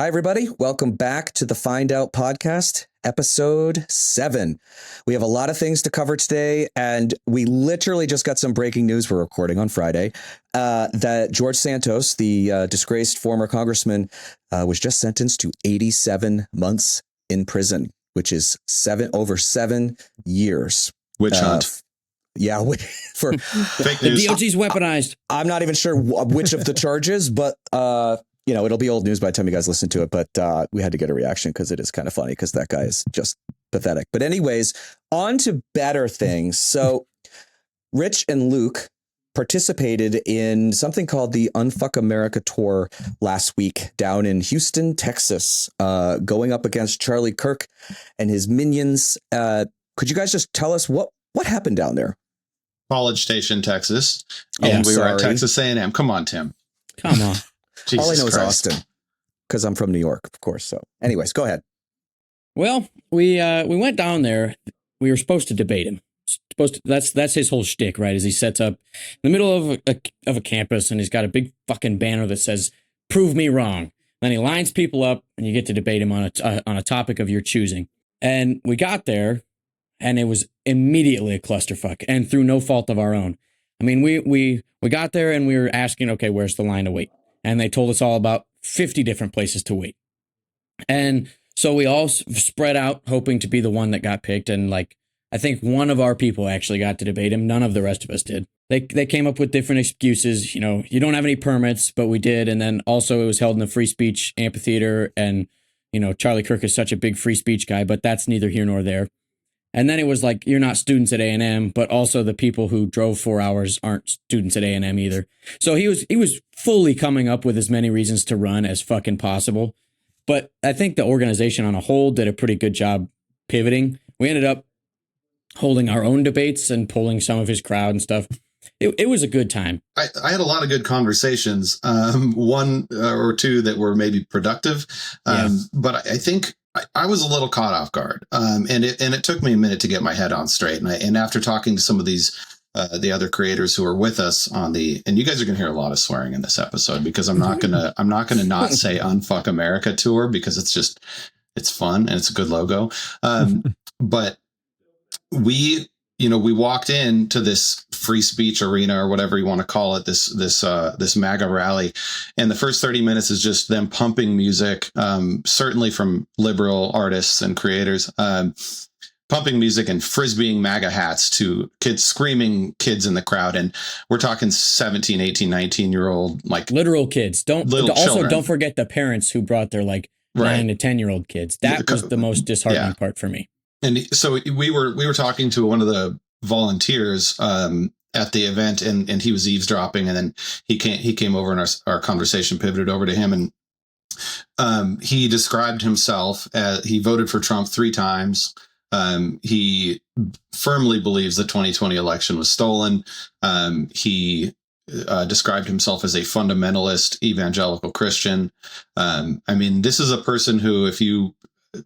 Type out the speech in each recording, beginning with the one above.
Hi, everybody. Welcome back to the Find Out podcast, episode 7. We have a lot of things to cover today, and we literally just got some breaking news. We're recording on Friday that George Santos, the disgraced former congressman, was just sentenced to 87 months in prison, which is over 7 years. Witch hunt. Yeah, for fake the news. DOT's weaponized. I'm not even sure which of the charges, but it'll be old news by the time you guys listen to it. But we had to get a reaction because it is kind of funny because that guy is just pathetic. But anyways, on to better things. So Rich and Luke participated in something called the Unfuck America Tour last week down in Houston, Texas, going up against Charlie Kirk and his minions. Could you guys just tell us what happened down there? College Station, Texas. And we were at Texas A&M. Come on, Tim. Come on. Jesus All I know Christ. is Austin because I'm from New York, of course. So anyways, go ahead. Well, we went down there. We were supposed to debate him. That's his whole shtick, right? Is he sets up in the middle of a campus and he's got a big fucking banner that says "Prove me wrong." Then he lines people up and you get to debate him on a topic of your choosing. And we got there, and it was immediately a clusterfuck, and through no fault of our own. I mean, we got there and we were asking, okay, where's the line to wait? And they told us all about 50 different places to wait. And so we all spread out hoping to be the one that got picked. And I think one of our people actually got to debate him. None of the rest of us did. They came up with different excuses. You know, you don't have any permits, but we did. And then also it was held in the free speech amphitheater. And, Charlie Kirk is such a big free speech guy, but that's neither here nor there. And then it was like, you're not students at A&M, but also the people who drove 4 hours aren't students at A&M either. So he was fully coming up with as many reasons to run as fucking possible. But I think the organization on a whole did a pretty good job pivoting. We ended up holding our own debates and pulling some of his crowd and stuff. It was a good time. I had a lot of good conversations, one or two that were maybe productive. But I think I was a little caught off guard, and it took me a minute to get my head on straight. And after talking to some of these, the other creators who are with us and you guys are going to hear a lot of swearing in this episode because I'm not gonna not say Unfuck America Tour because it's fun and it's a good logo. But we walked into this free speech arena or whatever you want to call it, this MAGA rally. And the first 30 minutes is just them pumping music, certainly from liberal artists and creators, pumping music and frisbeeing MAGA hats to screaming kids in the crowd. And we're talking 17, 18, 19-year-old, literal kids. Don't forget the parents who brought their 9 to 10-year-old kids. That was the most disheartening part for me. And so we were talking to one of the volunteers at the event, and he was eavesdropping, and then he came over and our conversation pivoted over to him, and he described himself as he voted for Trump 3 times. He firmly believes the 2020 election was stolen. He described himself as a fundamentalist evangelical Christian. I mean, this is a person who, if you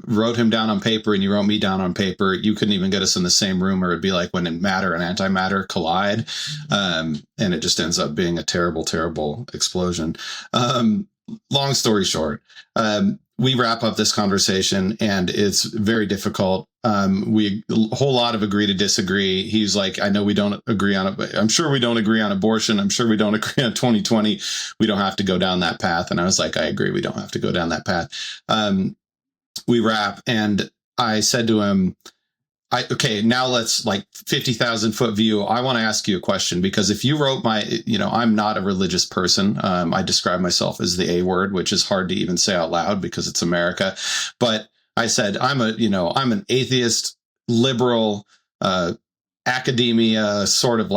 wrote him down on paper and you wrote me down on paper, you couldn't even get us in the same room, or it'd be like when matter and antimatter collide. And it just ends up being a terrible, terrible explosion. Long story short, we wrap up this conversation and it's very difficult. A whole lot of agree to disagree. He's like, I know we don't agree on it, but I'm sure we don't agree on abortion. I'm sure we don't agree on 2020. We don't have to go down that path. And I was like, I agree. We don't have to go down that path. We wrap, and I said to him, okay, now let's 50,000 foot view. I want to ask you a question, because if you wrote I'm not a religious person. I describe myself as the A word, which is hard to even say out loud because it's America. But I said, I'm an atheist, liberal, academia, sort of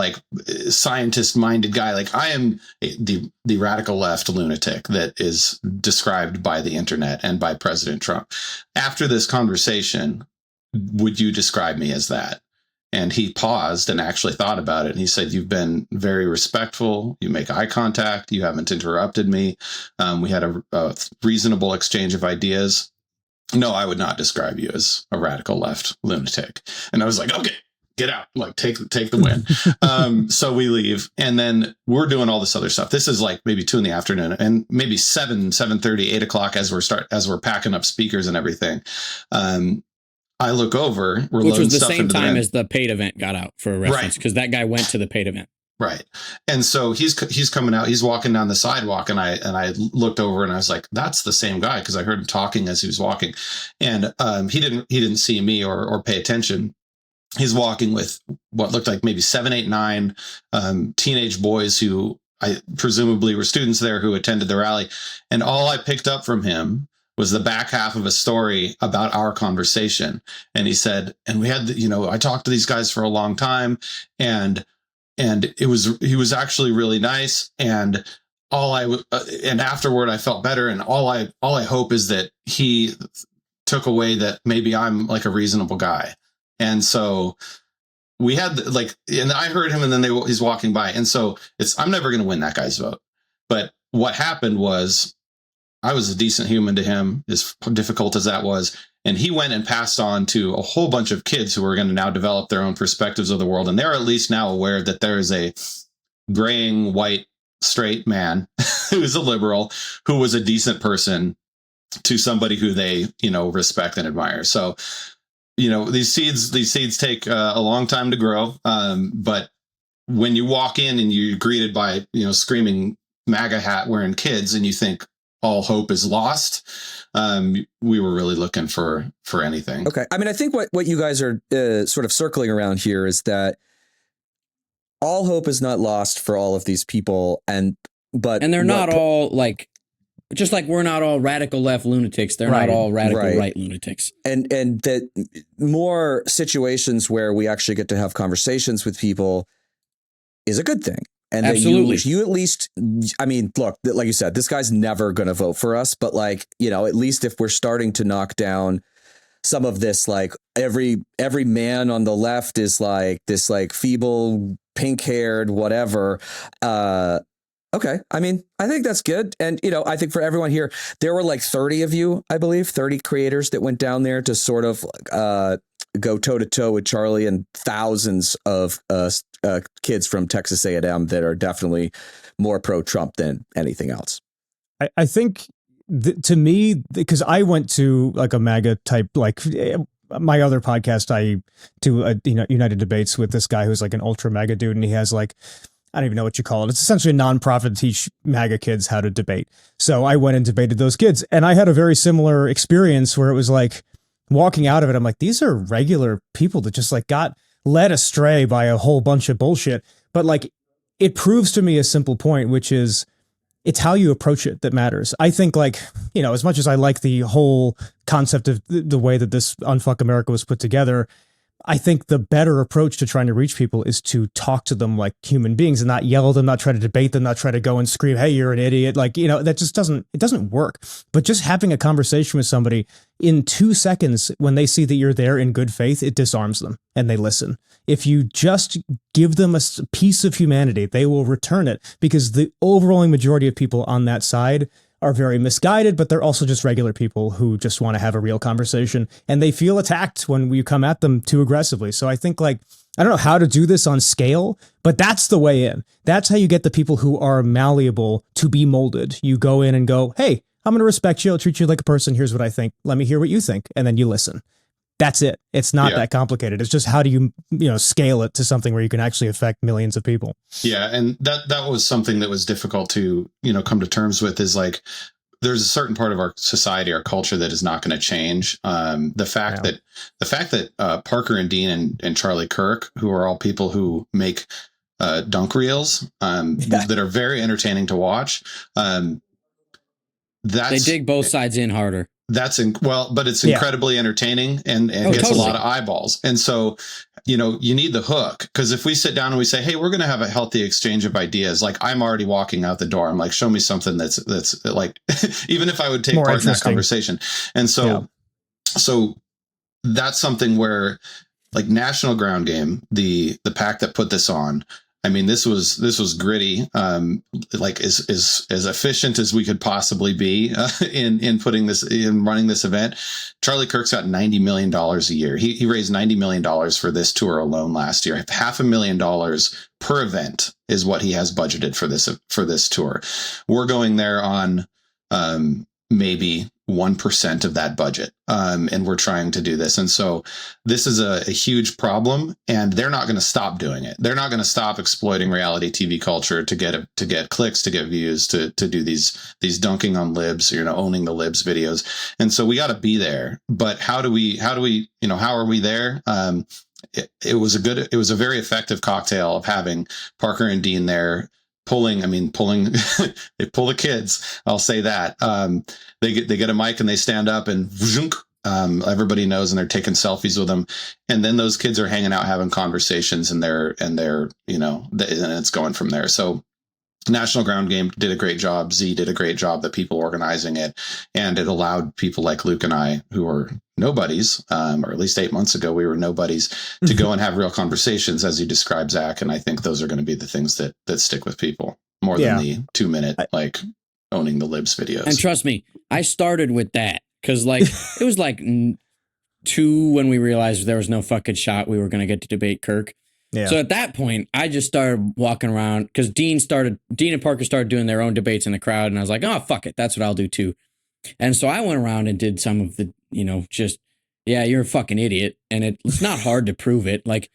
scientist minded guy. I am the radical left lunatic that is described by the internet and by President Trump. After this conversation, would you describe me as that? And he paused and actually thought about it. And he said, you've been very respectful. You make eye contact. You haven't interrupted me. We had a reasonable exchange of ideas. No, I would not describe you as a radical left lunatic. And I was like, okay, get out, like take the win. So we leave, and then we're doing all this other stuff. This is like maybe 2 PM, and maybe 7:30, 8 o'clock as we're packing up speakers and everything. I look over, which was the same time as the paid event got out, for reference, because that guy went to the paid event. Right. And so he's coming out, he's walking down the sidewalk, and I looked over and I was like, that's the same guy, because I heard him talking as he was walking. And he didn't see me or pay attention. He's walking with what looked like maybe 7, 8, 9 teenage boys who I presumably were students there who attended the rally. And all I picked up from him was the back half of a story about our conversation. And he said, and we had, I talked to these guys for a long time, and he was actually really nice. And and afterward I felt better. And all I hope is that he took away that maybe I'm like a reasonable guy. And so we had and I heard him, and then he's walking by. And so I'm never going to win that guy's vote. But what happened was, I was a decent human to him, as difficult as that was. And he went and passed on to a whole bunch of kids who are going to now develop their own perspectives of the world. And they're at least now aware that there is a graying, white, straight man who is a liberal, who was a decent person to somebody who they, respect and admire. So, these seeds take a long time to grow. But when you walk in and you're greeted by, screaming MAGA hat wearing kids, and you think all hope is lost, we were really looking for anything. Okay. I mean, I think what you guys are sort of circling around here is that all hope is not lost for all of these people. And they're not all just like we're not all radical left lunatics. They're not all radical right lunatics. And that more situations where we actually get to have conversations with people is a good thing. And absolutely, you at least, I mean, look, like you said, this guy's never going to vote for us. But at least if we're starting to knock down some of this, every man on the left is this feeble, pink haired, whatever. Okay. I mean, I think that's good. And, I think for everyone here, there were 30 of you, I believe, 30 creators that went down there to sort of go toe to toe with Charlie, and thousands of kids from Texas A&M that are definitely more pro-Trump than anything else. I think to me, because I went to a MAGA type, my other podcast, I do United Debates with this guy who's an ultra MAGA dude, and he has I don't even know what you call it. It's essentially a nonprofit to teach MAGA kids how to debate. So I went and debated those kids, and I had a very similar experience where it was walking out of it, I'm like, these are regular people that just got led astray by a whole bunch of bullshit. But it proves to me a simple point, which is it's how you approach it that matters. I think as much as I like the whole concept of the way that this Unfuck America was put together, I think the better approach to trying to reach people is to talk to them like human beings and not yell at them, not try to debate them, not try to go and scream, hey, you're an idiot. That just doesn't work. But just having a conversation with somebody in 2 seconds, when they see that you're there in good faith, it disarms them and they listen. If you just give them a piece of humanity, they will return it, because the overwhelming majority of people on that side are very misguided, but they're also just regular people who just want to have a real conversation, and they feel attacked when you come at them too aggressively. So I think I don't know how to do this on scale, but that's the way in. That's how you get the people who are malleable to be molded. You go in and go, hey, I'm going to respect you. I'll treat you like a person. Here's what I think. Let me hear what you think. And then you listen. That's it. It's not that complicated. It's just how do you scale it to something where you can actually affect millions of people. Yeah. And that was something that was difficult to, come to terms with, is there's a certain part of our society, our culture, that is not going to change. The fact that Parker and Dean and Charlie Kirk, who are all people who make dunk reels that are very entertaining to watch. They dig both sides in harder. But it's incredibly entertaining and gets a lot of eyeballs. And so, you need the hook, because if we sit down and we say, hey, we're going to have a healthy exchange of ideas, I'm already walking out the door. I'm show me something that's even if I would take more part in that conversation. And so that's something where National Ground Game, the pack that put this on, I mean, this was gritty, like as efficient as we could possibly be in running this event. Charlie Kirk's got $90 million a year. He raised $90 million for this tour alone last year. $500,000 per event is what he has budgeted for this tour. We're going there on maybe 1% of that budget. And we're trying to do this. And so this is a huge problem, and they're not going to stop doing it. They're not going to stop exploiting reality TV culture to get clicks, to get views, to do these dunking on libs, owning the libs videos. And so we got to be there. But how are we, how are we there? It was a very effective cocktail of having Parker and Dean there. They pull the kids. I'll say that. They get a mic and they stand up and everybody knows, and they're taking selfies with them. And then those kids are hanging out, having conversations, and and it's going from there. So National Ground Game did a great job. Z did a great job, the people organizing it. And it allowed people like Luke and I, who were nobodies, or at least 8 months ago, we were nobodies, to go and have real conversations, as you described, Zach. And I think those are going to be the things that stick with people more than the 2-minute, like, owning the libs videos. And trust me, I started with that because, like, it was like 2 when we realized there was no fucking shot we were going to get to debate Kirk. Yeah. So at that point, I just started walking around because Dean and Parker started doing their own debates in the crowd. And I was like, oh, fuck it. That's what I'll do too. And so I went around and did some of the, you're a fucking idiot. And it's not hard to prove it. Like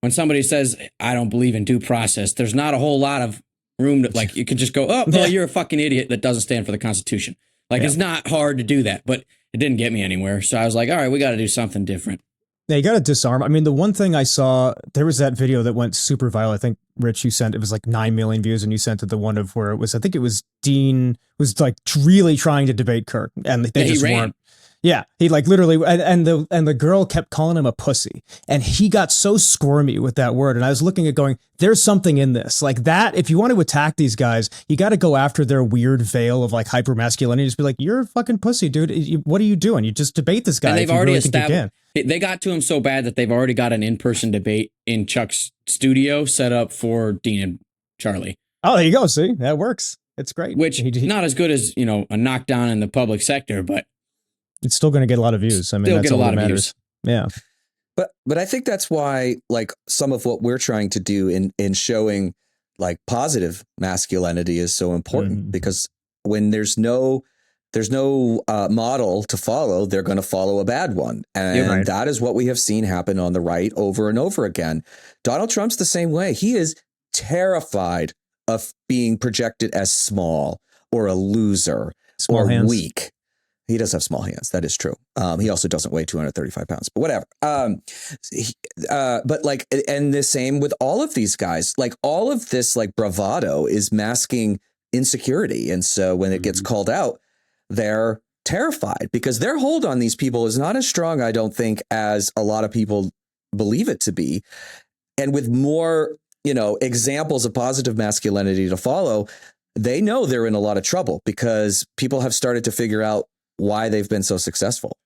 when somebody says, I don't believe in due process, there's not a whole lot of room to, like, you could just go, oh, well, you're a fucking idiot that doesn't stand for the Constitution. Like, it's not hard to do that, but it didn't get me anywhere. So I was like, all right, we got to do something different. Yeah, you got to disarm. I mean, the one thing I saw, there was that video that went super viral. I think, Rich, you sent, it was like 9 million views, and you sent it the one of where it was, I think it was Dean was like really trying to debate Kirk, and they just weren't. Yeah, he like literally, and the girl kept calling him a pussy, and he got so squirmy with that word. And I was looking at going, there's something in this, like that. If you want to attack these guys, you got to go after their weird veil of like hyper masculinity. Just be like, you're a fucking pussy, dude. What are you doing? You just debate this guy. And they've already established. They got to him so bad that they've already got an in-person debate in Chuck's studio set up for Dean and Charlie. Oh, there you go. See, that works. It's great. Which not as good as a knockdown in the public sector, but. It's still going to get a lot of views. I mean, that's all that matters. Yeah. But I think that's why, like, some of what we're trying to do in showing like positive masculinity is so important, because when there's no model to follow, they're going to follow a bad one. And that is what we have seen happen on the right over and over again. Donald Trump's the same way. He is terrified of being projected as small or a loser or weak. He does have small hands. That is true. He also doesn't weigh 235 pounds, but whatever. But like, and the same with all of these guys, like all of this, like bravado is masking insecurity. And so when it gets called out, they're terrified because their hold on these people is not as strong, I don't think, as a lot of people believe it to be. And with more, examples of positive masculinity to follow, they know they're in a lot of trouble because people have started to figure out why they've been so successful.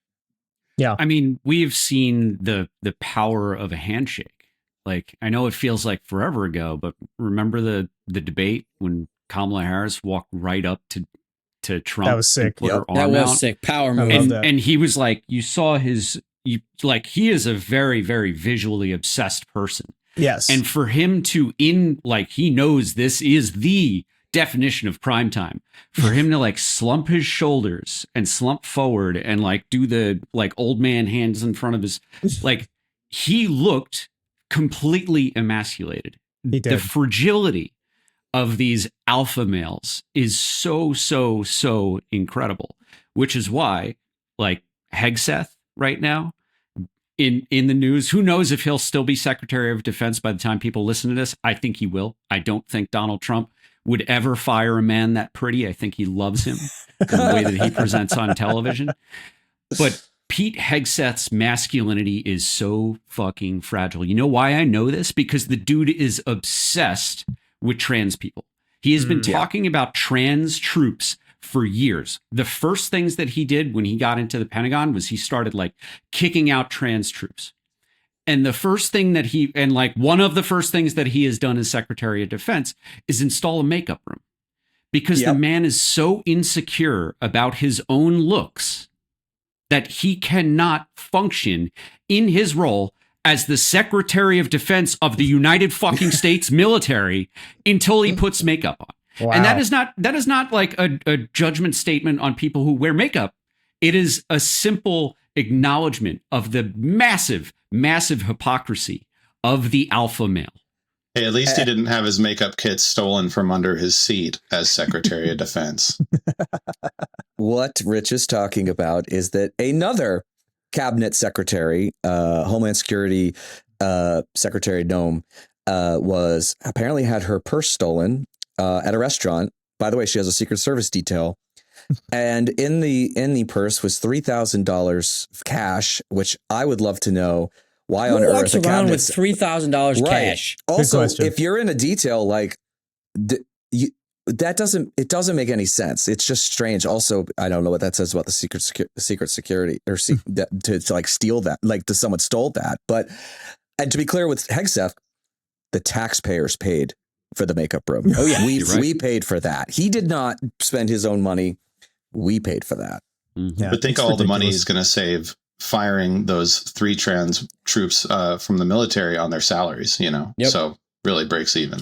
Yeah. I mean, we've seen the power of a handshake. Like, I know it feels like forever ago, but remember the debate when Kamala Harris walked right up to Trump? That was sick. That was sick. Power move. And he was like, you saw he is a very, very visually obsessed person. Yes. And for him to he knows this is the definition of prime time, for him to like slump his shoulders and slump forward and like do the like old man hands in front of his, like, he looked completely emasculated. He did. The fragility of these alpha males is so incredible, which is why like Hegseth right now in the news, who knows if he'll still be Secretary of Defense by the time people listen to this. I think he will. I don't think Donald Trump would ever fire a man that pretty. I think he loves him the way that he presents on television. But Pete Hegseth's masculinity is so fucking fragile. You know why I know this? Because the dude is obsessed with trans people. He has been talking about trans troops for years. The first things that he did when he got into the Pentagon was he started like kicking out trans troops. And the first thing that one of the first things that he has done as Secretary of Defense is install a makeup room, because the man is so insecure about his own looks that he cannot function in his role as the Secretary of Defense of the United fucking States military until he puts makeup on. Wow. And that is not like a judgment statement on people who wear makeup. It is a simple acknowledgement of the massive, massive hypocrisy of the alpha male. Hey, at least he didn't have his makeup kit stolen from under his seat as Secretary of Defense. What Rich is talking about is that another cabinet secretary, Homeland Security Secretary Nome, was apparently had her purse stolen at a restaurant. By the way, she has a Secret Service detail. And in the purse was $3,000 cash, which I would love to know why on earth a cabinet with $3,000 cash. Also, if you're in a detail like that, doesn't make any sense. It's just strange. Also, I don't know what that says about the secret security or to like steal that, like someone stole that. But and to be clear with Hegseth, the taxpayers paid for the makeup room. Oh yeah, we paid for that. He did not spend his own money. We paid for that. Mm-hmm. Yeah, but think all the money he's going to save firing those 3 trans troops from the military on their salaries, so really breaks even.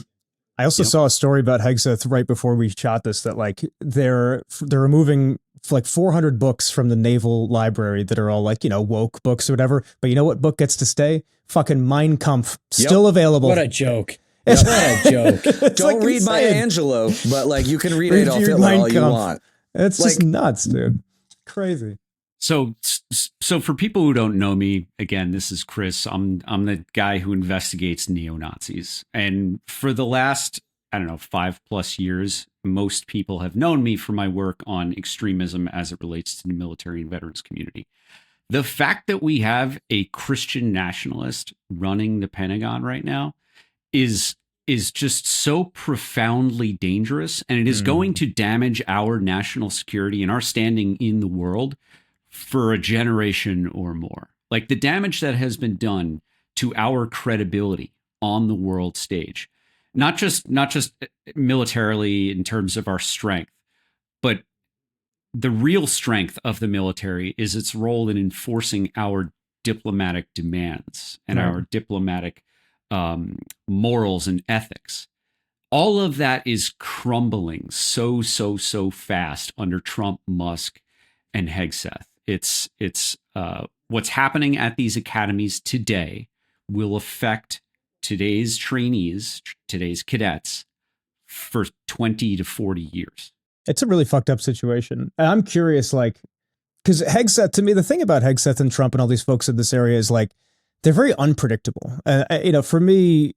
I also saw a story about Hegseth right before we shot this that like they're removing like 400 books from the Naval Library that are all like, woke books or whatever. But you know what book gets to stay? Fucking Mein Kampf, still available. What a joke. What a joke. Don't read Maya Angelou, but like you can read Adolf Hitler all you want. It's just nuts, dude. Crazy. So for people who don't know me, again, this is Chris. I'm the guy who investigates neo-Nazis. And for the last, 5+ years, most people have known me for my work on extremism as it relates to the military and veterans community. The fact that we have a Christian nationalist running the Pentagon right now is just so profoundly dangerous, and it is going to damage our national security and our standing in the world for a generation or more. Like the damage that has been done to our credibility on the world stage, not just militarily in terms of our strength, but the real strength of the military is its role in enforcing our diplomatic demands and our diplomatic morals and ethics. All of that is crumbling so fast under Trump, Musk, and Hegseth. It's what's happening at these academies today will affect today's trainees, today's cadets for 20 to 40 years. It's a really fucked up situation. And I'm curious, like, because Hegseth, to me, the thing about Hegseth and Trump and all these folks in this area is like, they're very unpredictable. For me,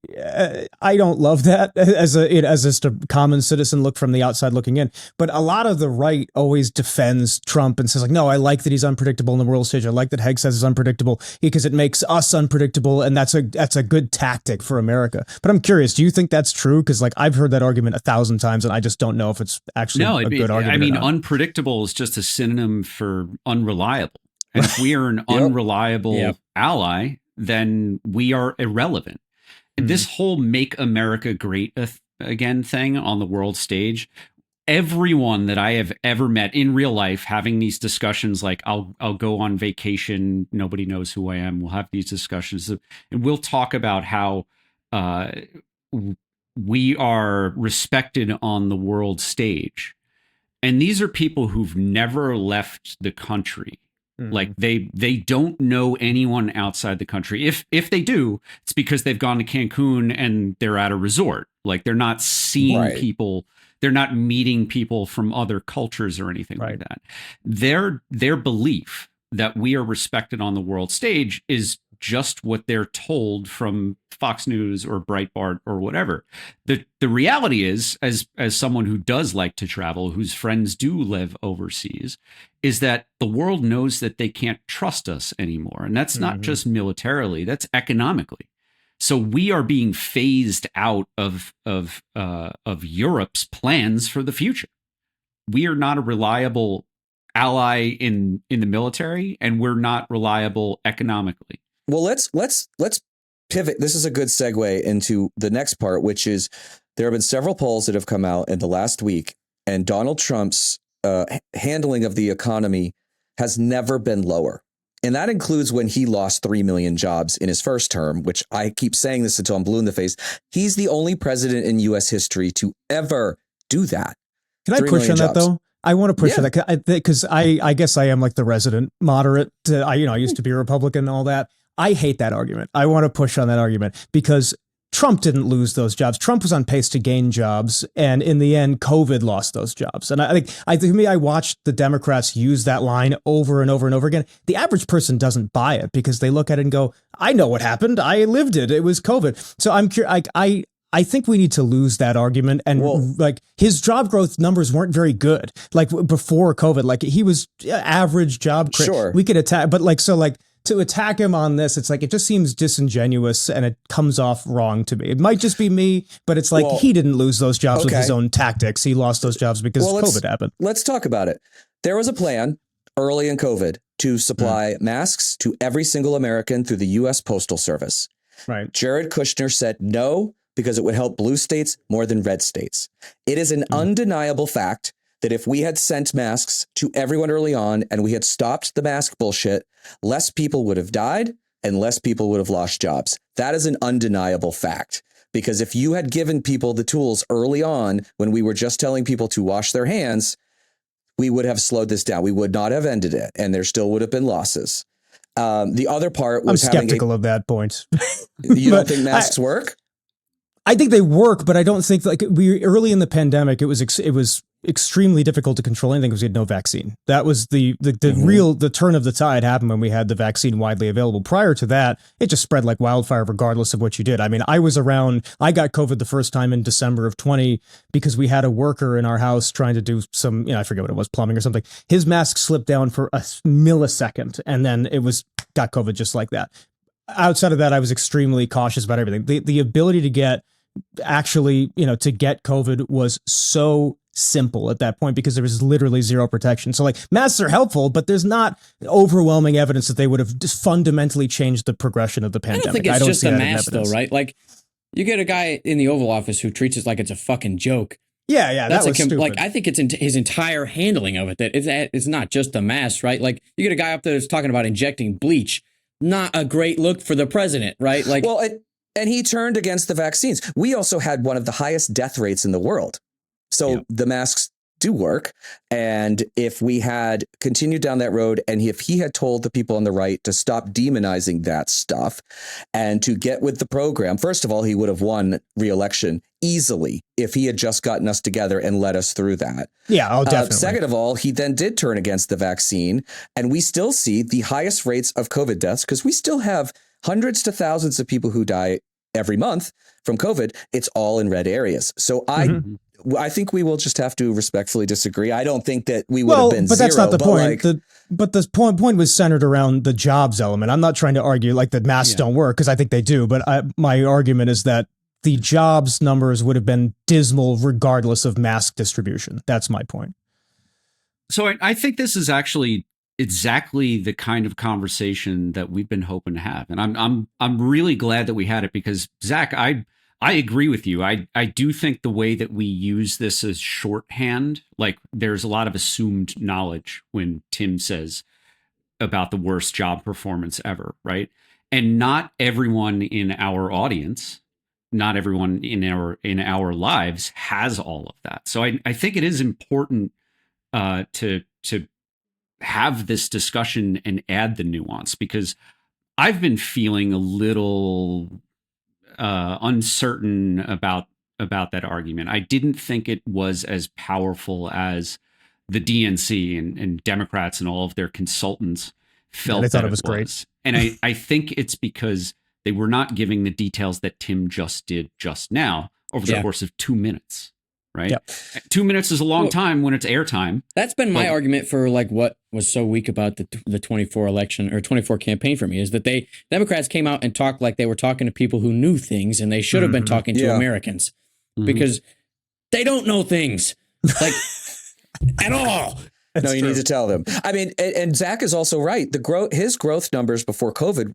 I don't love that as just a common citizen look from the outside looking in. But a lot of the right always defends Trump and says like, no, I like that he's unpredictable in the world stage. I like that Hegseth is unpredictable because it makes us unpredictable, and that's a good tactic for America. But I'm curious, do you think that's true? Because like I've heard that argument 1,000 times, and I just don't know if it's actually a good argument. I mean, unpredictable is just a synonym for unreliable. And if we are an unreliable ally, then we are irrelevant. This whole Make America Great Again thing on the world stage, everyone that I have ever met in real life having these discussions, like I'll go on vacation, nobody knows who I am, we'll have these discussions, and we'll talk about how we are respected on the world stage. And these are people who've never left the country. Like they don't know anyone outside the country. If they do, it's because they've gone to Cancun and they're at a resort. Like they're not seeing people, they're not meeting people from other cultures or anything like that. Their belief that we are respected on the world stage is just what they're told from Fox News or Breitbart or whatever. The reality is, as someone who does like to travel, whose friends do live overseas, is that the world knows that they can't trust us anymore. And that's not just militarily, that's economically. So we are being phased out of Europe's plans for the future. We are not a reliable ally in the military, and we're not reliable economically. Well, let's pivot. This is a good segue into the next part, which is there have been several polls that have come out in the last week, and Donald Trump's handling of the economy has never been lower. And that includes when he lost 3 million jobs in his first term, which I keep saying this until I'm blue in the face. He's the only president in U.S. history to ever do that. Can I push on that, though? I want to push on that because I guess I am like the resident moderate. I used to be a Republican and all that. I hate that argument. I want to push on that argument because Trump didn't lose those jobs. Trump was on pace to gain jobs, and in the end, COVID lost those jobs. And I think I watched the Democrats use that line over and over and over again. The average person doesn't buy it because they look at it and go, "I know what happened. I lived it. It was COVID." So I'm curious. I think we need to lose that argument. And like his job growth numbers weren't very good. Like before COVID, like he was average job. Sure, we could attack, but to attack him on this, it's like it just seems disingenuous and it comes off wrong to me. It might just be me, but it's like he didn't lose those jobs with his own tactics. He lost those jobs because COVID happened. Let's talk about it. There was a plan early in COVID to supply masks to every single American through the U.S. Postal Service. Right. Jared Kushner said no because it would help blue states more than red states. It is an undeniable fact that if we had sent masks to everyone early on and we had stopped the mask bullshit, less people would have died and less people would have lost jobs. That is an undeniable fact. Because if you had given people the tools early on when we were just telling people to wash their hands, we would have slowed this down. We would not have ended it. And there still would have been losses. The other part was I'm skeptical of that point. You don't think masks work? I think they work, but I don't think early in the pandemic, it was extremely difficult to control anything because we had no vaccine. That was the turn of the tide happened when we had the vaccine widely available. Prior to that, it just spread like wildfire regardless of what you did. I mean, I got COVID the first time in December of 20 because we had a worker in our house trying to do some, I forget what it was, plumbing or something. His mask slipped down for a millisecond and then got COVID just like that. Outside of that, I was extremely cautious about everything. The ability to get COVID was so simple at that point because there was literally zero protection. So like masks are helpful, but there's not overwhelming evidence that they would have just fundamentally changed the progression of the pandemic. I don't think it's just a mask though, right? Like you get a guy in the Oval Office who treats it like it's a fucking joke. Yeah, that was stupid. Like I think it's his entire handling of it that it's not just the mask, right? Like you get a guy up there that's talking about injecting bleach. Not a great look for the president, right? Like, and he turned against the vaccines. We also had one of the highest death rates in the world. So the masks do work. And if we had continued down that road, and if he had told the people on the right to stop demonizing that stuff and to get with the program, first of all, he would have won re-election easily if he had just gotten us together and led us through that. Yeah, definitely. Second of all, he then did turn against the vaccine, and we still see the highest rates of COVID deaths because we still have hundreds to thousands of people who die every month from COVID. It's all in red areas. So I think we will just have to respectfully disagree. I don't think that we would have been but zero. That's not the point. But the point was centered around the jobs element. I'm not trying to argue like that masks don't work because I think they do. But my argument is that the jobs numbers would have been dismal regardless of mask distribution. That's my point. So I think this is actually exactly the kind of conversation that we've been hoping to have. And I'm really glad that we had it because, Zach, I agree with you. I do think the way that we use this as shorthand, like there's a lot of assumed knowledge when Tim says about the worst job performance ever, right? And not everyone in our audience, not everyone in our lives has all of that. So I think it is important to have this discussion and add the nuance because I've been feeling a little uncertain about that argument. I didn't think it was as powerful as the DNC and Democrats and all of their consultants felt. They thought it was great. And I think it's because they were not giving the details that Tim just did just now over the course of 2 minutes. Right. Yep. 2 minutes is a long time when it's airtime. That's been my argument for like what was so weak about the 24 election or 24 campaign for me is that Democrats came out and talked like they were talking to people who knew things and they should have been talking to Americans because they don't know things like at all. No, you need to tell them. I mean, and Zach is also right. His growth numbers before COVID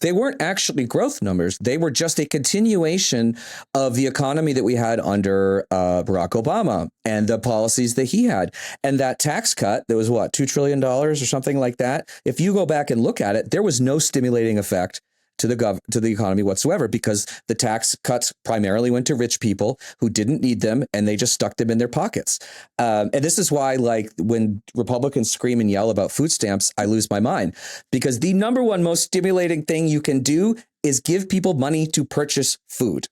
They weren't actually growth numbers. They were just a continuation of the economy that we had under Barack Obama and the policies that he had. And that tax cut, that was what, $2 trillion or something like that. If you go back and look at it, there was no stimulating effect to the economy whatsoever, because the tax cuts primarily went to rich people who didn't need them, and they just stuck them in their pockets. And this is why, like, when Republicans scream and yell about food stamps, I lose my mind, because the number one most stimulating thing you can do is give people money to purchase food.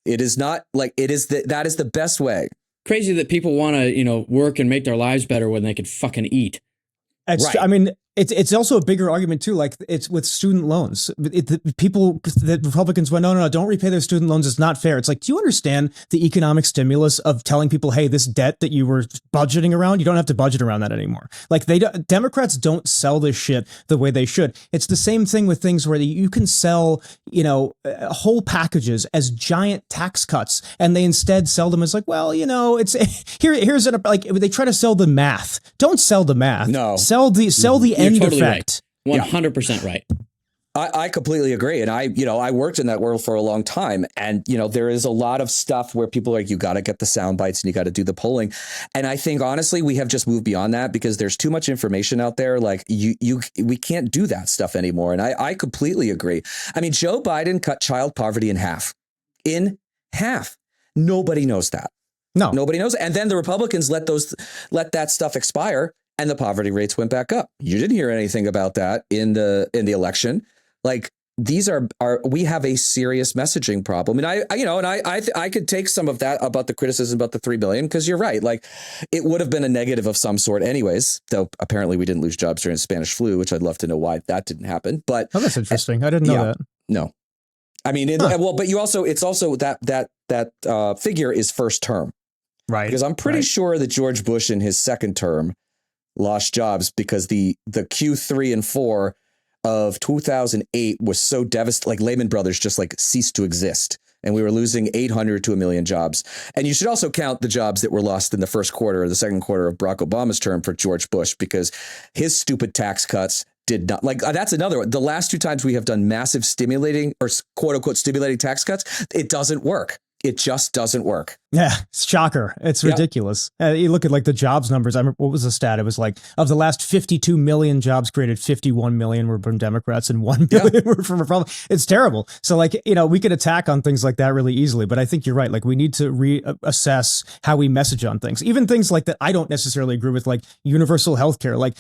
It is not like that is the best way. Crazy that people want to, work and make their lives better when they could fucking eat. Right. I mean, it's also a bigger argument too. Like, it's with student loans. The Republicans went, no, don't repay their student loans. It's not fair. It's like, do you understand the economic stimulus of telling people, hey, this debt that you were budgeting around, you don't have to budget around that anymore. Like, Democrats don't sell this shit the way they should. It's the same thing with things where you can sell, whole packages as giant tax cuts, and they instead sell them as like, well, it's here's like they try to sell the math. Don't sell the math. No. Sell the end totally effect. Right. 100% right. I completely agree. And I worked in that world for a long time. And, there is a lot of stuff where people are like, you got to get the sound bites and you got to do the polling. And I think, honestly, we have just moved beyond that, because there's too much information out there. Like, we can't do that stuff anymore. And I completely agree. I mean, Joe Biden cut child poverty in half. In half. Nobody knows that. No. Nobody knows. And then the Republicans let that stuff expire, and the poverty rates went back up. You didn't hear anything about that in the election. Like, these we have a serious messaging problem. And I could take some of that about the criticism about the 3 billion, because you're right. Like, it would have been a negative of some sort anyways, though apparently we didn't lose jobs during the Spanish flu, which I'd love to know why that didn't happen. But that's interesting. I didn't know that. No, I mean, but you also, it's also that figure is first term, right? Because I'm pretty sure that George Bush in his second term lost jobs because the Q3 and 4 of 2008 was so devastating. Like, Lehman Brothers just like ceased to exist, and we were losing 800 to 1 million jobs. And you should also count the jobs that were lost in the first quarter or the second quarter of Barack Obama's term for George Bush, because his stupid tax cuts did not, like, that's another one. The last two times we have done massive stimulating or quote unquote stimulating tax cuts, it doesn't work. It just doesn't work. Yeah, it's shocker. It's ridiculous. You look at like the jobs numbers. I remember, what was the stat? It was like, of the last 52 million jobs created, 51 million were from Democrats and 1 million were from Republicans. It's terrible. So like, we could attack on things like that really easily, but I think you're right. Like, we need to reassess how we message on things, even things like that I don't necessarily agree with, like universal healthcare. Like,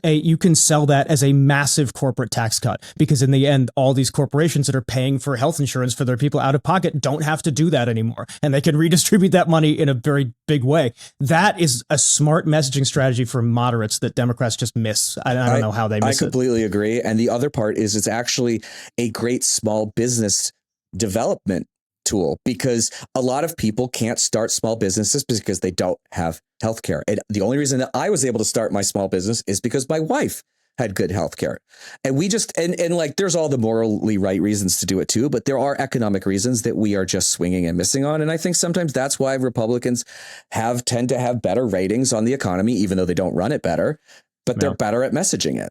you can sell that as a massive corporate tax cut, because in the end, all these corporations that are paying for health insurance for their people out of pocket don't have to do that anymore, and they can redistribute that money in a very big way. That is a smart messaging strategy for moderates that Democrats just miss. I don't know how they miss it. I completely agree. And the other part is, it's actually a great small business development tool, because a lot of people can't start small businesses because they don't have healthcare. And the only reason that I was able to start my small business is because my wife had good health care. And we just, and like, there's all the morally right reasons to do it too, but there are economic reasons that we are just swinging and missing on. And I think sometimes that's why Republicans tend to have better ratings on the economy, even though they don't run it better, but they're better at messaging it.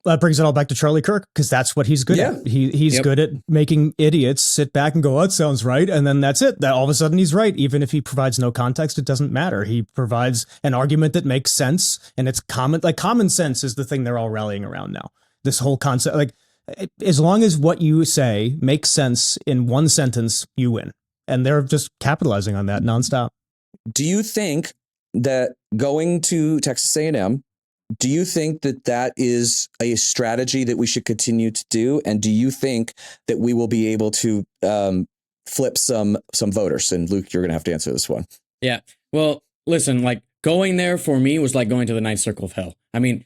That brings it all back to Charlie Kirk, because that's what he's good at. He's good at making idiots sit back and go, oh, that sounds right. And then that's it. That all of a sudden he's right. Even if he provides no context, it doesn't matter. He provides an argument that makes sense. And it's common sense is the thing they're all rallying around now. This whole concept, like, as long as what you say makes sense in one sentence, you win. And they're just capitalizing on that nonstop. Do you think that going to Texas A&M, do you think that is a strategy that we should continue to do? And do you think that we will be able to flip some voters? And Luke, you're going to have to answer this one. Yeah. Well, listen, like, going there for me was like going to the ninth circle of hell. I mean,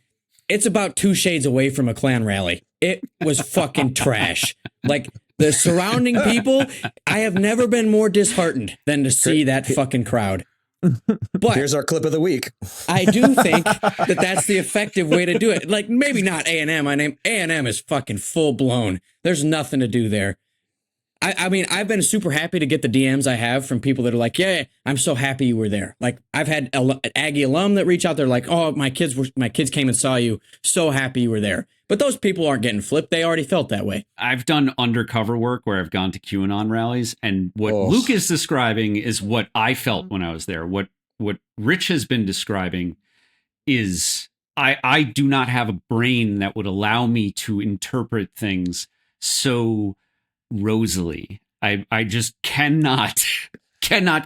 it's about 2 shades away from a Klan rally. It was fucking trash. Like, the surrounding people, I have never been more disheartened than to see that fucking crowd. But here's our clip of the week. I do think that that's the effective way to do it. Like, maybe not A&M. A&M is fucking full blown. There's nothing to do there. I mean, I've been super happy to get the DMs I have from people that are like, yeah, I'm so happy you were there. Like, I've had an Aggie alum that reach out. They're like, oh, my kids came and saw you. So happy you were there. But those people aren't getting flipped. They already felt that way. I've done undercover work where I've gone to QAnon rallies, and what Luke is describing is what I felt when I was there. What Rich has been describing is I do not have a brain that would allow me to interpret things so rosily. I just cannot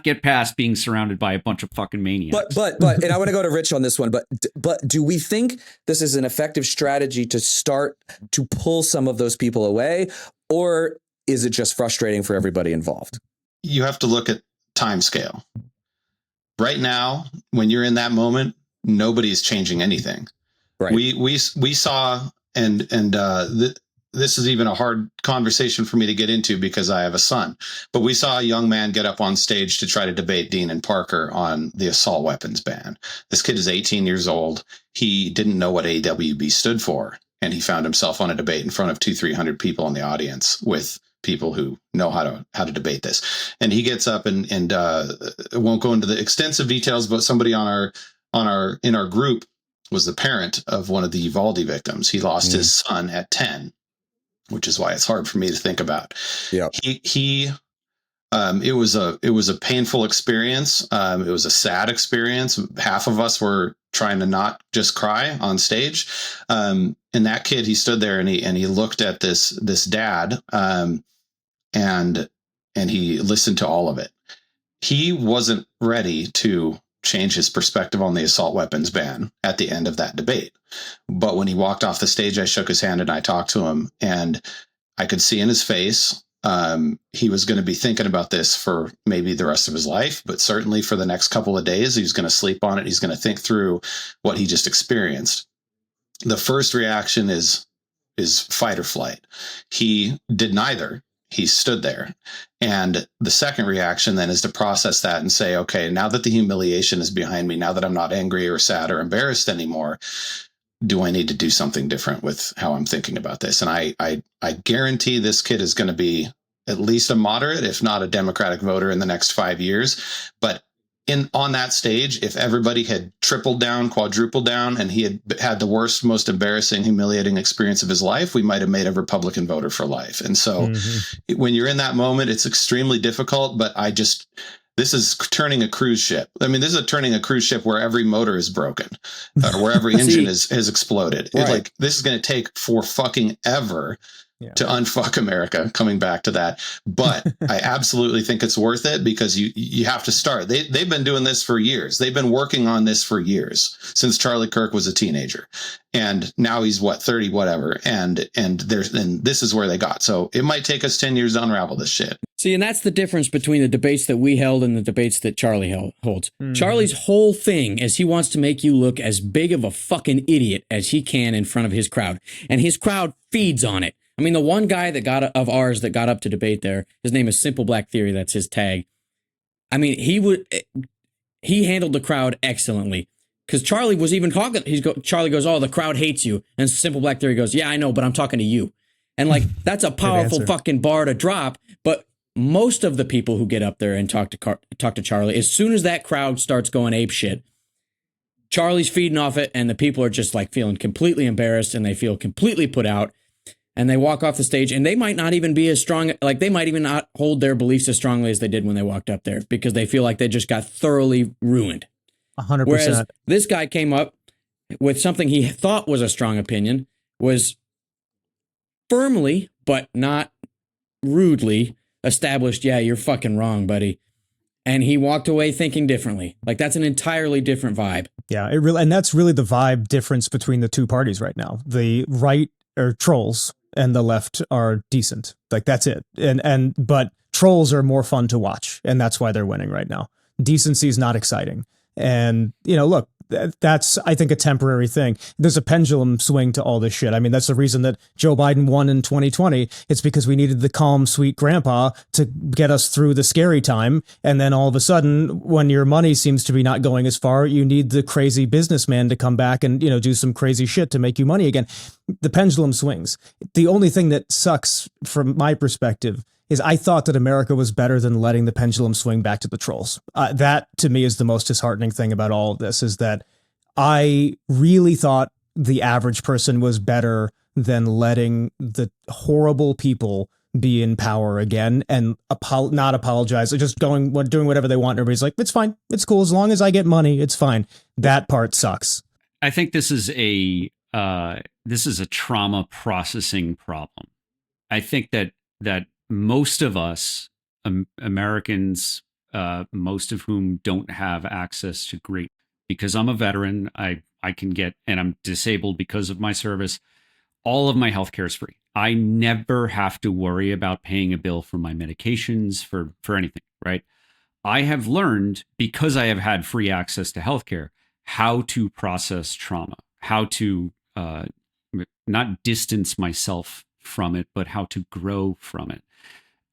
get past being surrounded by a bunch of fucking maniacs. But and I want to go to Rich on this one, but do we think this is an effective strategy to start to pull some of those people away, or is it just frustrating for everybody involved? You have to look at time scale. Right now, when you're in that moment, nobody's changing anything. Right. We saw this is even a hard conversation for me to get into because I have a son. But we saw a young man get up on stage to try to debate Dean and Parker on the assault weapons ban. This kid is 18 years old. He didn't know what AWB stood for. And he found himself on a debate in front of 200-300 people in the audience with people who know how to debate this. And he gets up and won't go into the extensive details, but somebody in our group was the parent of one of the Uvalde victims. He lost his son at 10. Which is why it's hard for me to think about. Yeah. It was a painful experience. It was a sad experience. Half of us were trying to not just cry on stage. And that kid, he stood there and he looked at this dad, and he listened to all of it. He wasn't ready to change his perspective on the assault weapons ban at the end of that debate. But when he walked off the stage, I shook his hand and I talked to him, and I could see in his face, he was going to be thinking about this for maybe the rest of his life, but certainly for the next couple of days, he's going to sleep on it. He's going to think through what he just experienced. The first reaction is fight or flight. He did neither. He stood there. And the second reaction then is to process that and say, okay, now that the humiliation is behind me, now that I'm not angry or sad or embarrassed anymore, do I need to do something different with how I'm thinking about this? And I guarantee this kid is going to be at least a moderate, if not a Democratic voter in the next 5 years. But on that stage, if everybody had tripled down, quadrupled down, and he had the worst, most embarrassing, humiliating experience of his life, we might have made a Republican voter for life. And so when you're in that moment, it's extremely difficult, but this is turning a cruise ship. I mean, this is turning a cruise ship where every motor is broken, or where every engine has exploded. Right. This is going to take for fucking ever to unfuck America, coming back to that. But I absolutely think it's worth it, because you have to start. They've been doing this for years. They've been working on this for years, since Charlie Kirk was a teenager. And now he's 30, whatever. And this is where they got. So it might take us 10 years to unravel this shit. See, and that's the difference between the debates that we held and the debates that Charlie holds. Charlie's whole thing is he wants to make you look as big of a fucking idiot as he can in front of his crowd. And his crowd feeds on it. I mean, the one guy that got up to debate there, his name is Simple Black Theory. That's his tag. I mean, he handled the crowd excellently, because Charlie was even talking. Charlie goes, "Oh, the crowd hates you," and Simple Black Theory goes, "Yeah, I know, but I'm talking to you." And like, that's a powerful fucking bar to drop. But most of the people who get up there and talk to Charlie, as soon as that crowd starts going ape shit, Charlie's feeding off it, and the people are just like feeling completely embarrassed, and they feel completely put out. And they walk off the stage, and they might not even be as strong. Like, they might even not hold their beliefs as strongly as they did when they walked up there, because they feel like they just got thoroughly ruined. 100%. Whereas this guy came up with something he thought was a strong opinion, was firmly, but not rudely established, yeah, you're fucking wrong, buddy. And he walked away thinking differently. Like, that's an entirely different vibe. Yeah, and that's really the vibe difference between the two parties right now. The right are trolls, and the left are decent. Like, that's it. But trolls are more fun to watch, and that's why they're winning right now. Decency is not exciting. And, look, that's, I think, a temporary thing. There's a pendulum swing to all this shit. I mean, that's the reason that Joe Biden won in 2020. It's because we needed the calm, sweet grandpa to get us through the scary time. And then all of a sudden, when your money seems to be not going as far, you need the crazy businessman to come back and, do some crazy shit to make you money again. The pendulum swings. The only thing that sucks from my perspective is I thought that America was better than letting the pendulum swing back to the trolls. That to me is the most disheartening thing about all of this, is that I really thought the average person was better than letting the horrible people be in power again and not apologize, just doing whatever they want. Everybody's like, it's fine, it's cool, as long as I get money, it's fine. That part sucks. I think this is a trauma processing problem. I think that most of us Americans, most of whom don't have access to great, because I'm a veteran, I can get, and I'm disabled because of my service, all of my healthcare is free. I never have to worry about paying a bill for my medications, for anything, right? I have learned, because I have had free access to healthcare, how to process trauma, how to not distance myself from it, but how to grow from it.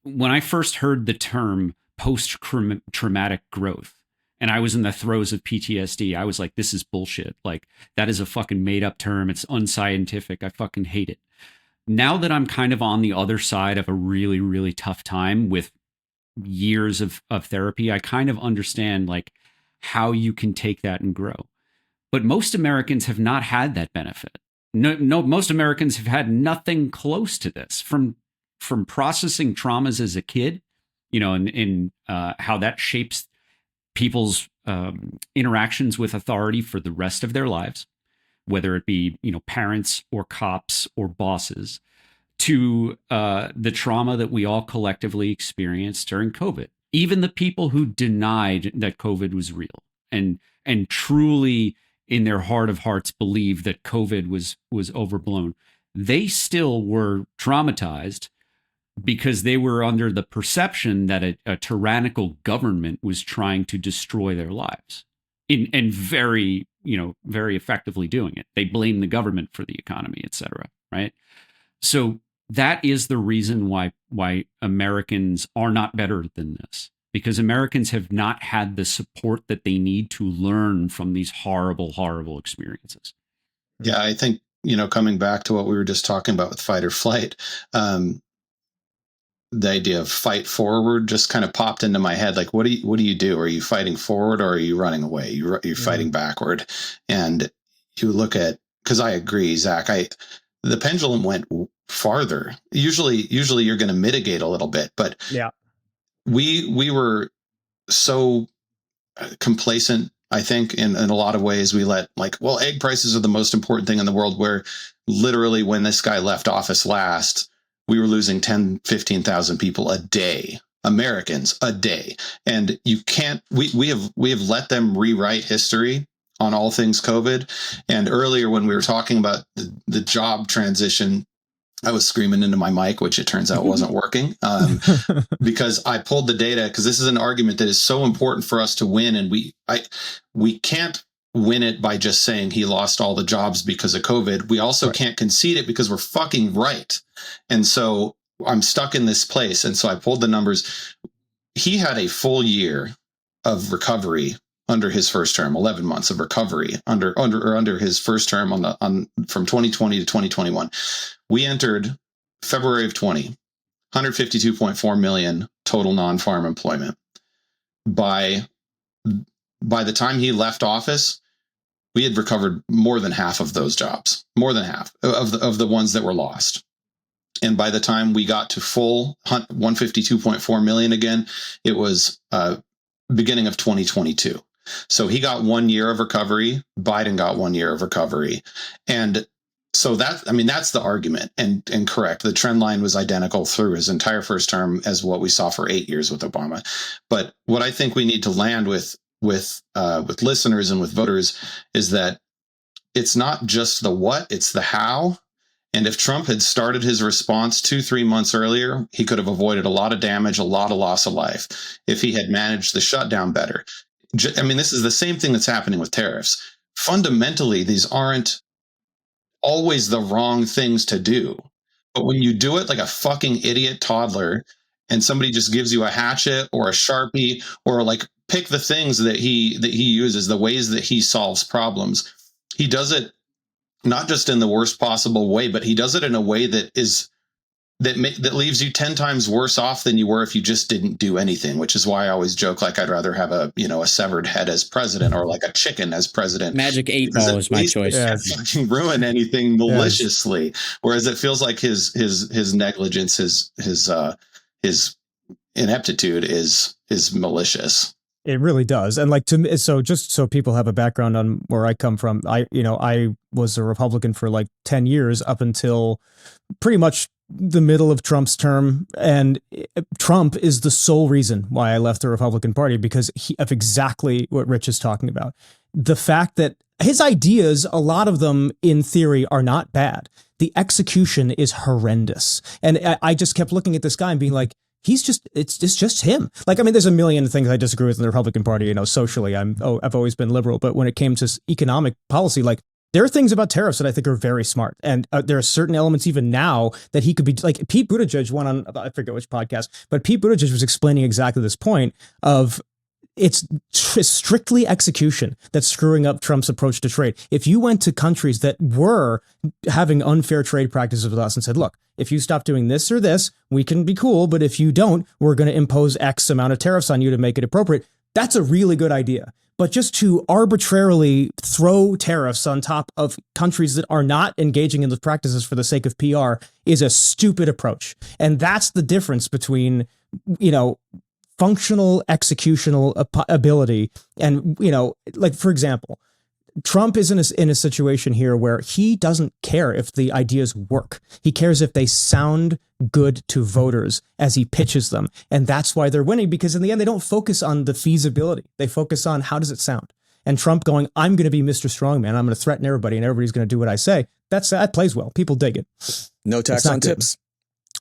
When I first heard the term post-traumatic growth, and I was in the throes of PTSD, I was like, this is bullshit. Like, that is a fucking made up term. It's unscientific. I fucking hate it. Now that I'm kind of on the other side of a really, really tough time with years of therapy, I kind of understand like how you can take that and grow. But most Americans have not had that benefit. No, most Americans have had nothing close to this from processing traumas as a kid, you know, and how that shapes people's interactions with authority for the rest of their lives, whether it be, you know, parents or cops or bosses, to the trauma that we all collectively experienced during COVID. Even the people who denied that COVID was real and truly in their heart of hearts believed that COVID was overblown, they still were traumatized because they were under the perception that a tyrannical government was trying to destroy their lives and very effectively doing it. They blame the government for the economy, et cetera, right? So that is the reason why Americans are not better than this, because Americans have not had the support that they need to learn from these horrible, horrible experiences. Yeah, I think, you know, coming back to what we were just talking about with fight or flight, the idea of fight forward just kind of popped into my head. Like, what do you do? Are you fighting forward or are you running away? You're fighting backward. And you look at, because I agree, Zach, the pendulum went farther. Usually you're going to mitigate a little bit, but yeah, we were so complacent, I think, in a lot of ways. We let, like, well, egg prices are the most important thing in the world, where literally when this guy left office last, we were losing 10, 15,000 people a day, Americans a day. And you can't, we have let them rewrite history on all things COVID. And earlier when we were talking about the job transition, I was screaming into my mic, which it turns out wasn't working, because I pulled the data, because this is an argument that is so important for us to win. And we can't win it by just saying he lost all the jobs because of COVID. We also can't concede it because we're fucking right. And so I'm stuck in this place. And so I pulled the numbers. He had a full year of recovery under his first term, 11 months of recovery under his first term from 2020 to 2021. We entered February of 20, 152.4 million total non-farm employment. By the time he left office, we had recovered more than half of those jobs, more than half of the ones that were lost. And by the time we got to full 152.4 million again, it was beginning of 2022. So he got 1 year of recovery. Biden got 1 year of recovery. And so that's the argument, and correct. The trend line was identical through his entire first term as what we saw for 8 years with Obama. But what I think we need to land with listeners and with voters is that it's not just the what, it's the how. And if Trump had started his response 2-3 months earlier, he could have avoided a lot of damage, a lot of loss of life, if he had managed the shutdown better. I mean, this is the same thing that's happening with tariffs. Fundamentally, these aren't always the wrong things to do. But when you do it like a fucking idiot toddler, and somebody just gives you a hatchet or a Sharpie, or like pick the things that he uses, the ways that he solves problems, he does it not just in the worst possible way, but he does it in a way that is that leaves you 10 times worse off than you were if you just didn't do anything, which is why I always joke, like, I'd rather have a severed head as president or like a chicken as president. Magic 8 Ball is my choice. Yeah. Fucking ruin anything maliciously. Yes. Whereas it feels like his negligence, his ineptitude is malicious. It really does. And like, so just so people have a background on where I come from, I was a Republican for like 10 years up until pretty much the middle of Trump's term. And Trump is the sole reason why I left the Republican Party, because of exactly what Rich is talking about. The fact that his ideas, a lot of them in theory are not bad. The execution is horrendous. And I just kept looking at this guy and being like, it's just him. Like, I mean, there's a million things I disagree with in the Republican Party. Socially, I've always been liberal, but when it came to economic policy, like, there are things about tariffs that I think are very smart. And there are certain elements even now that he could be like. Pete Buttigieg went on, I forget which podcast, but Pete Buttigieg was explaining exactly this point of it's strictly execution that's screwing up Trump's approach to trade. If you went to countries that were having unfair trade practices with us and said, look, if you stop doing this or this, we can be cool. But if you don't, we're going to impose X amount of tariffs on you to make it appropriate. That's a really good idea. But just to arbitrarily throw tariffs on top of countries that are not engaging in those practices for the sake of PR is a stupid approach. And that's the difference between, functional executional ability and, like, for example, Trump is in a situation here where he doesn't care if the ideas work. He cares if they sound good to voters as he pitches them. And that's why they're winning, because in the end, they don't focus on the feasibility. They focus on how does it sound? And Trump going, I'm going to be Mr. Strongman. I'm going to threaten everybody and everybody's going to do what I say. That plays well. People dig it. No tax on tips.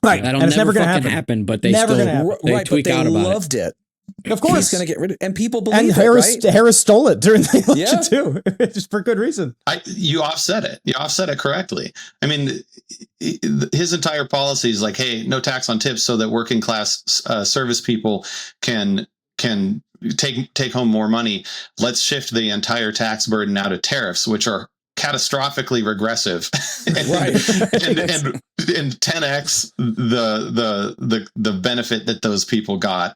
Right. That'll and it's never going to happen, but they never still they tweak out about it. They loved it. Of course. He's going to get rid of it. And people believe and Harris stole it during the election too, just for good reason. You offset it. You offset it correctly. I mean, his entire policy is like, hey, no tax on tips so that working class service people can take home more money. Let's shift the entire tax burden out of tariffs, which are catastrophically regressive and 10x the benefit that those people got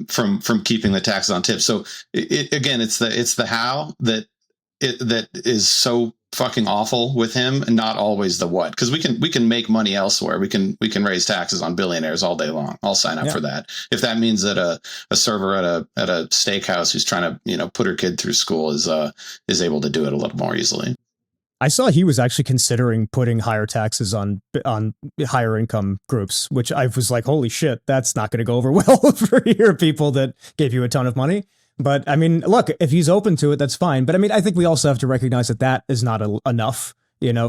from keeping the taxes on tips. So it's the how that is so fucking awful with him, and not always the what, because we can make money elsewhere. We can raise taxes on billionaires all day long. I'll sign up for that if that means that a server at a steakhouse who's trying to put her kid through school is able to do it a little more easily. I saw he was actually considering putting higher taxes on higher income groups, which I was like, holy shit, that's not going to go over well for your people that gave you a ton of money. But I mean, look, if he's open to it, that's fine. But I mean, I think we also have to recognize that is not enough,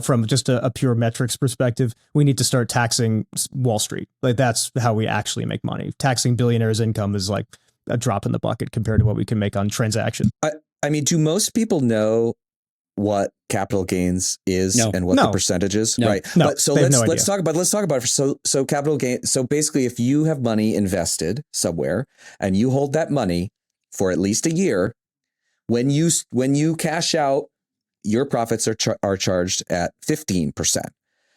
from just a pure metrics perspective. We need to start taxing Wall Street. Like, that's how we actually make money. Taxing billionaires' income is like a drop in the bucket compared to what we can make on transactions. I mean, do most people know what capital gains is and what the percentage is? No. Right. No, but so let's talk about it. So capital gain. So basically, if you have money invested somewhere and you hold that money for at least a year, when you cash out, your profits are charged at 15%.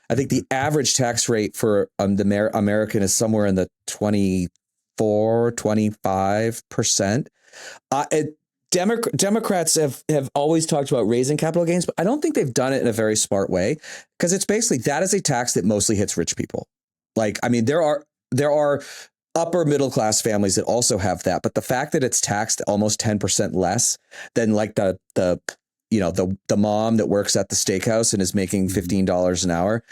I think the average tax rate for the American is somewhere in the 25%. Democrats have always talked about raising capital gains, but I don't think they've done it in a very smart way, because it's basically that is a tax that mostly hits rich people. Like, I mean, there are upper middle class families that also have that, but the fact that it's taxed almost 10% less than like the mom that works at the steakhouse and is making $15 an hour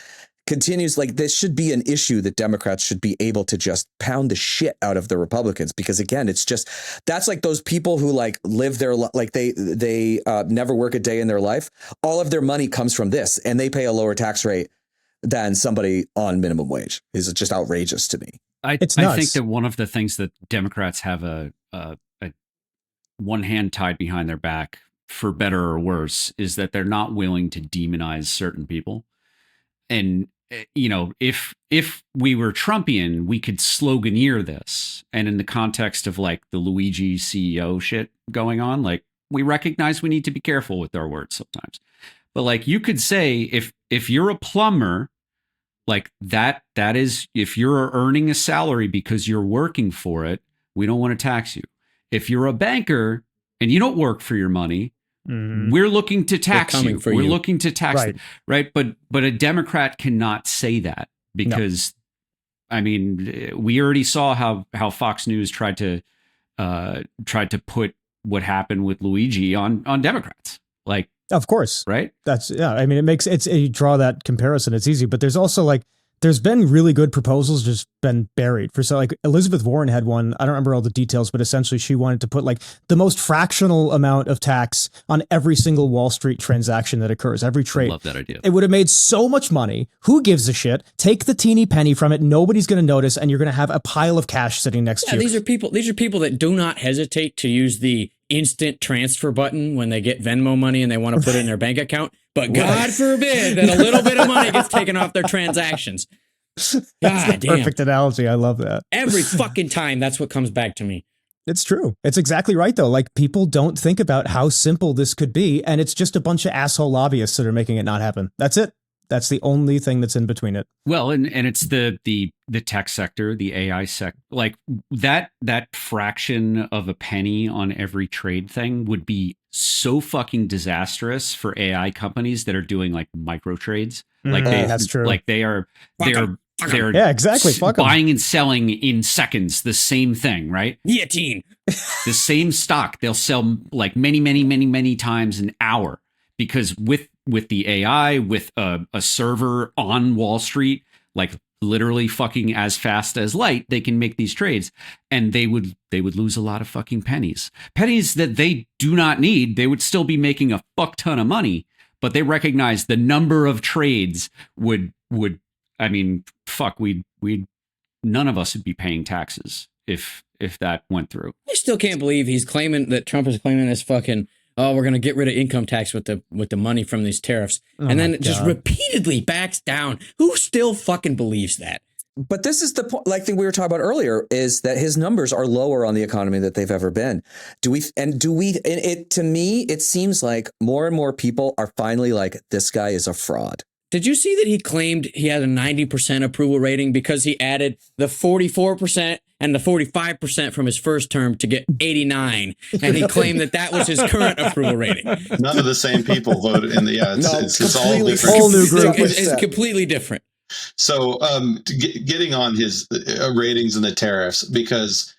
continues, like, this should be an issue that Democrats should be able to just pound the shit out of the Republicans, because again, it's just, that's like those people who like live their like they never work a day in their life. All of their money comes from this, and they pay a lower tax rate than somebody on minimum wage. Is just outrageous to me. I think that one of the things that Democrats have a one hand tied behind their back, for better or worse, is that they're not willing to demonize certain people. And if we were Trumpian, we could sloganeer this. And in the context of like the Luigi CEO shit going on, like, we recognize we need to be careful with our words sometimes. But like, you could say, if you're a plumber, Like that is, if you're earning a salary because you're working for it, we don't want to tax you. If you're a banker and you don't work for your money, we're looking to tax you. We're looking to tax, right? But a Democrat cannot say that because, I mean, we already saw how Fox News tried to put what happened with Luigi on Democrats. Like, of course, right? That's I mean, you draw that comparison. It's easy, but there's also like there's been really good proposals just been buried for. So like Elizabeth Warren had one. I don't remember all the details, but essentially she wanted to put like the most fractional amount of tax on every single Wall Street transaction that occurs, every trade. I love that idea. It would have made so much money. Who gives a shit? Take the teeny penny from it. Nobody's going to notice, and you're going to have a pile of cash sitting next to you. These are people that do not hesitate to use the instant transfer button when they get Venmo money and they want to put it in their bank account. But God forbid that a little bit of money gets taken off their transactions. God damn. Perfect analogy. I love that. Every fucking time, that's what comes back to me. It's true. It's exactly right, though. Like, people don't think about how simple this could be, and it's just a bunch of asshole lobbyists that are making it not happen. That's it. That's the only thing that's in between it. Well, and it's the tech sector, the AI sector, like that fraction of a penny on every trade thing would be so fucking disastrous for AI companies that are doing like micro trades. Like that's true. Like they're yeah, exactly. Buying and selling in seconds the same thing, right? Guillotine. The same stock they'll sell like many times an hour, because with the AI, with a server on Wall Street, like literally fucking as fast as light, they can make these trades, and they would lose a lot of fucking pennies that they do not need. They would still be making a fuck ton of money, but they recognize the number of trades would I mean, fuck, we'd none of us would be paying taxes if that went through. I still can't believe Trump is claiming this fucking, oh, we're going to get rid of income tax with the money from these tariffs. And then it just repeatedly backs down. Who still fucking believes that? But this is the point, like thing we were talking about earlier, is that his numbers are lower on the economy that they've ever been. To me, it seems like more and more people are finally like, this guy is a fraud. Did you see that he claimed he had a 90% approval rating because he added the 44% and the 45% from his first term to get 89, and he claimed that was his current approval rating? None of the same people voted in the it's all different. Whole new group. It's completely different. So getting on his ratings and the tariffs, because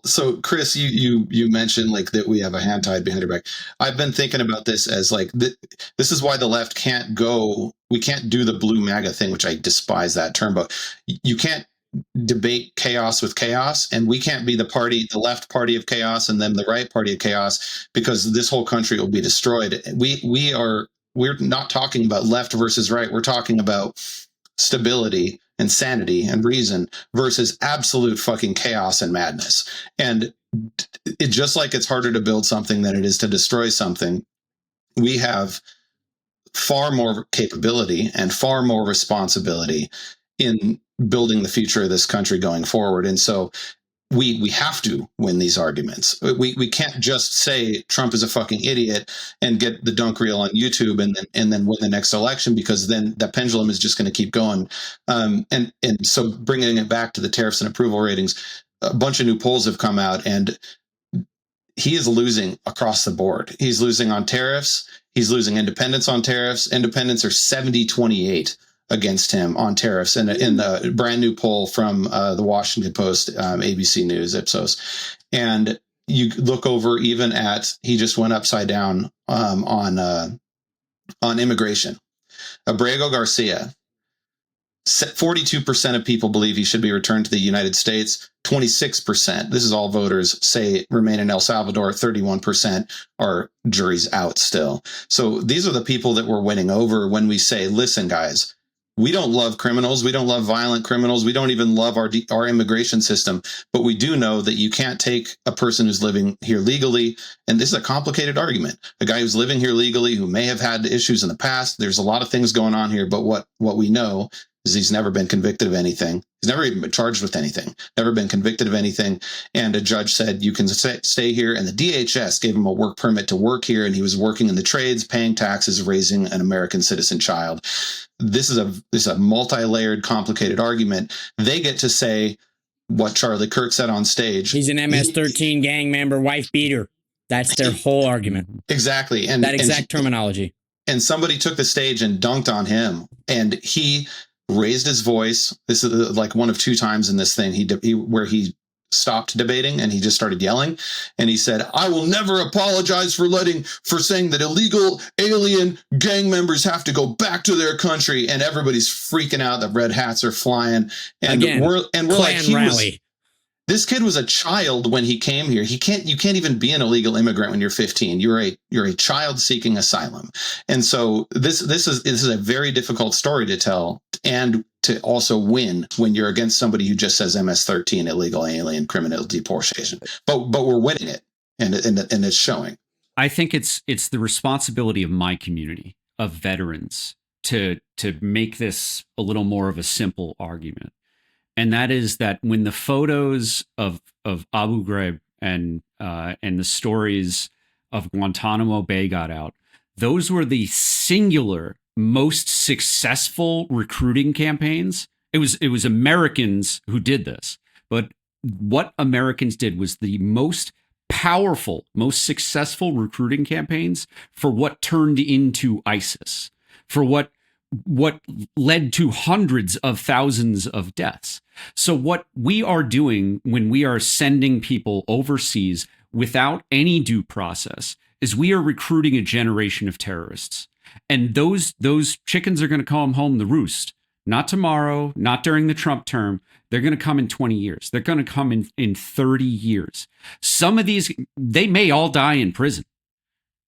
so Chris, you mentioned like that we have a hand tied behind your back. I've been thinking about this as like this is why the left can't go. We can't do the blue MAGA thing, which I despise that term, but you can't debate chaos with chaos, and we can't be the left party of chaos and then the right party of chaos, because this whole country will be destroyed. We're not talking about left versus right. We're talking about stability and sanity and reason versus absolute fucking chaos and madness. And it just like it's harder to build something than it is to destroy something. We have far more capability and far more responsibility in building the future of this country going forward. And so we have to win these arguments. We can't just say Trump is a fucking idiot and get the dunk reel on YouTube and then win the next election, because then that pendulum is just going to keep going. And so bringing it back to the tariffs and approval ratings, a bunch of new polls have come out, and he is losing across the board. He's losing on tariffs. He's losing independents on tariffs. Independents are 70-28 against him on tariffs in the brand new poll from the Washington Post, ABC News, Ipsos. And you look over even at, he just went upside down on immigration. Abrego Garcia, 42% of people believe he should be returned to the United States. 26%, this is all voters, say remain in El Salvador. 31% are juries out still. So these are the people that we're winning over when we say, listen, guys, we don't love criminals. We don't love violent criminals. We don't even love our immigration system. But we do know that you can't take a person who's living here legally. And this is a complicated argument. A guy who's living here legally, who may have had issues in the past. There's a lot of things going on here. But what what we know is he's never been convicted of anything. He's never even been charged with anything, never been convicted of anything. And a judge said, you can stay here. And the DHS gave him a work permit to work here. And he was working in the trades, paying taxes, raising an American citizen child. This is a multi-layered, complicated argument. They get to say what Charlie Kirk said on stage. He's an MS-13 gang member, wife beater. That's their whole argument. Exactly. And that exact terminology. And somebody took the stage and dunked on him, and he raised his voice. This is like one of two times in this thing where he stopped debating and he just started yelling. And he said, I will never apologize for saying that illegal alien gang members have to go back to their country. And everybody's freaking out. The red hats are flying. And again, we're like, rally. This kid was a child when he came here. You can't even be an illegal immigrant when you're 15. You're a child seeking asylum. And so this is a very difficult story to tell and to also win when you're against somebody who just says MS-13, illegal alien criminal deportation. But we're winning it, and it's showing. I think it's the responsibility of my community of veterans to make this a little more of a simple argument. And that is that when the photos of Abu Ghraib and the stories of Guantanamo Bay got out, those were the singular most successful recruiting campaigns. It was Americans who did this, but what Americans did was the most powerful, most successful recruiting campaigns for what turned into ISIS, for what led to hundreds of thousands of deaths. So what we are doing when we are sending people overseas without any due process is we are recruiting a generation of terrorists. And those chickens are going to come home to roost. Not tomorrow, not during the Trump term. They're going to come in 20 years. They're going to come in 30 years. Some of these, they may all die in prison.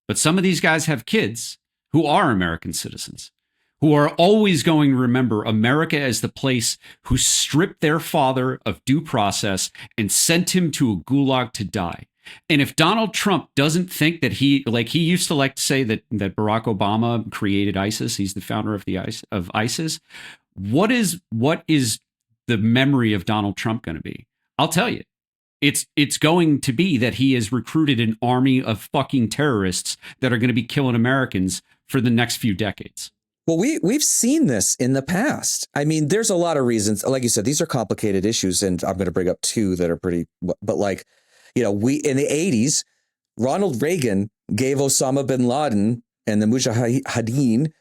But some of these guys have kids who are American citizens, who are always going to remember America as the place who stripped their father of due process and sent him to a gulag to die. And if Donald Trump doesn't think that he used to like to say that Barack Obama created ISIS, he's the founder of ISIS. What is the memory of Donald Trump going to be? I'll tell you. It's going to be that he has recruited an army of fucking terrorists that are going to be killing Americans for the next few decades. Well, we've seen this in the past. I mean, there's a lot of reasons. Like you said, these are complicated issues, and I'm going to bring up two that are pretty. But like, we in the 80s, Ronald Reagan gave Osama bin Laden and the Mujahideen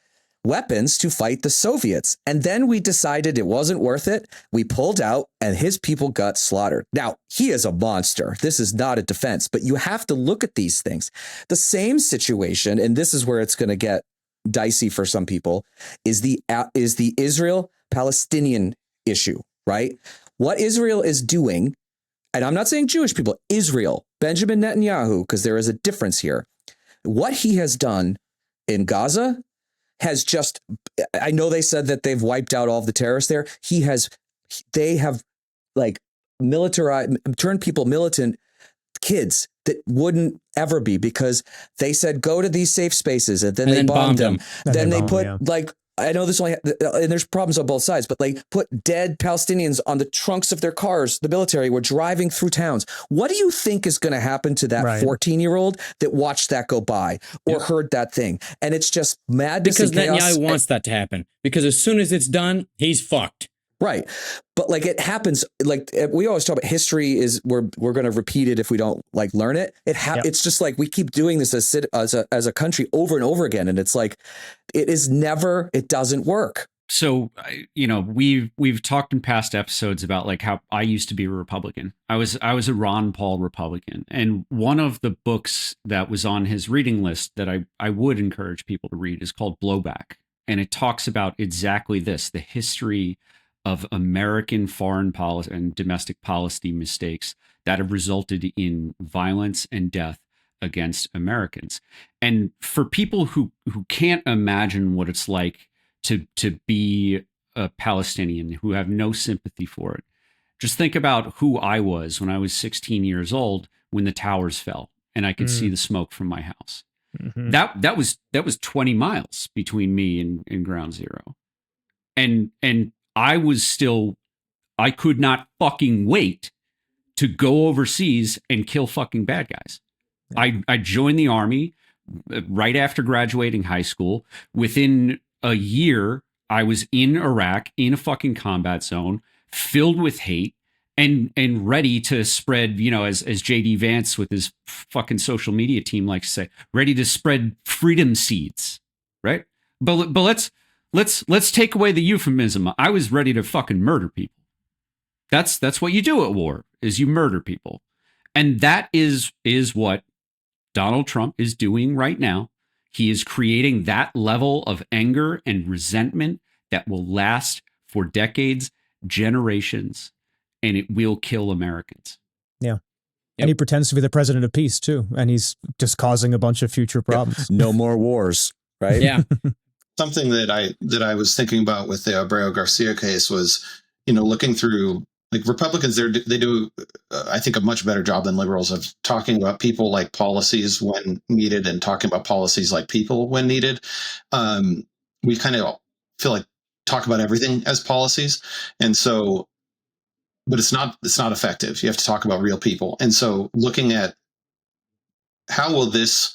weapons to fight the Soviets, and then we decided it wasn't worth it. We pulled out, and his people got slaughtered. Now, he is a monster. This is not a defense, but you have to look at these things. The same situation, and this is where it's going to get dicey for some people, is the Israel-Palestinian issue, right? What Israel is doing, and I'm not saying Jewish people, Israel, Benjamin Netanyahu, because there is a difference here. What he has done in Gaza has just, I know they said that they've wiped out all of the terrorists there. They have like militarized, turned people militant, kids that wouldn't ever be, because they said go to these safe spaces, and then they bombed them. Then they put like, I know this only, and there's problems on both sides, but like put dead Palestinians on the trunks of their cars. The military were driving through towns. What do you think is going to happen to that 14-year-old that watched that go by or heard that thing? And it's just madness. Because and chaos. Netanyahu wants that to happen, because as soon as it's done, he's fucked. Right. But like it happens, like we always talk about history is we're going to repeat it if we don't like learn it. It's just like we keep doing this as a country over and over again. And it's like, it doesn't work. So, we've talked in past episodes about like how I used to be a Republican. I was a Ron Paul Republican. And one of the books that was on his reading list that I would encourage people to read is called Blowback. And it talks about exactly this, the history of American foreign policy and domestic policy mistakes that have resulted in violence and death against Americans. And for people who can't imagine what it's like to be a Palestinian, who have no sympathy for it, just think about who I was when I was 16 years old when the towers fell and I could see the smoke from my house. Mm-hmm. That was 20 miles between me and Ground Zero. And I could not fucking wait to go overseas and kill fucking bad guys. I joined the army right after graduating high school. Within a year, I was in Iraq in a fucking combat zone, filled with hate and ready to spread, as JD Vance with his fucking social media team likes to say, ready to spread freedom seeds, right? But let's take away the euphemism. I was ready to fucking murder people. That's what you do at war, is you murder people. And that is what Donald Trump is doing right now. He is creating that level of anger and resentment that will last for decades, generations, and it will kill Americans. Yeah. Yep. And he pretends to be the president of peace too. And he's just causing a bunch of future problems. No more wars, right? Yeah. Something that I was thinking about with the Abreu Garcia case was, looking through, like, Republicans, they do, I think, a much better job than liberals of talking about people like policies when needed and talking about policies like people when needed. We kind of feel like talk about everything as policies. And so, but it's not effective. You have to talk about real people. And so looking at how will this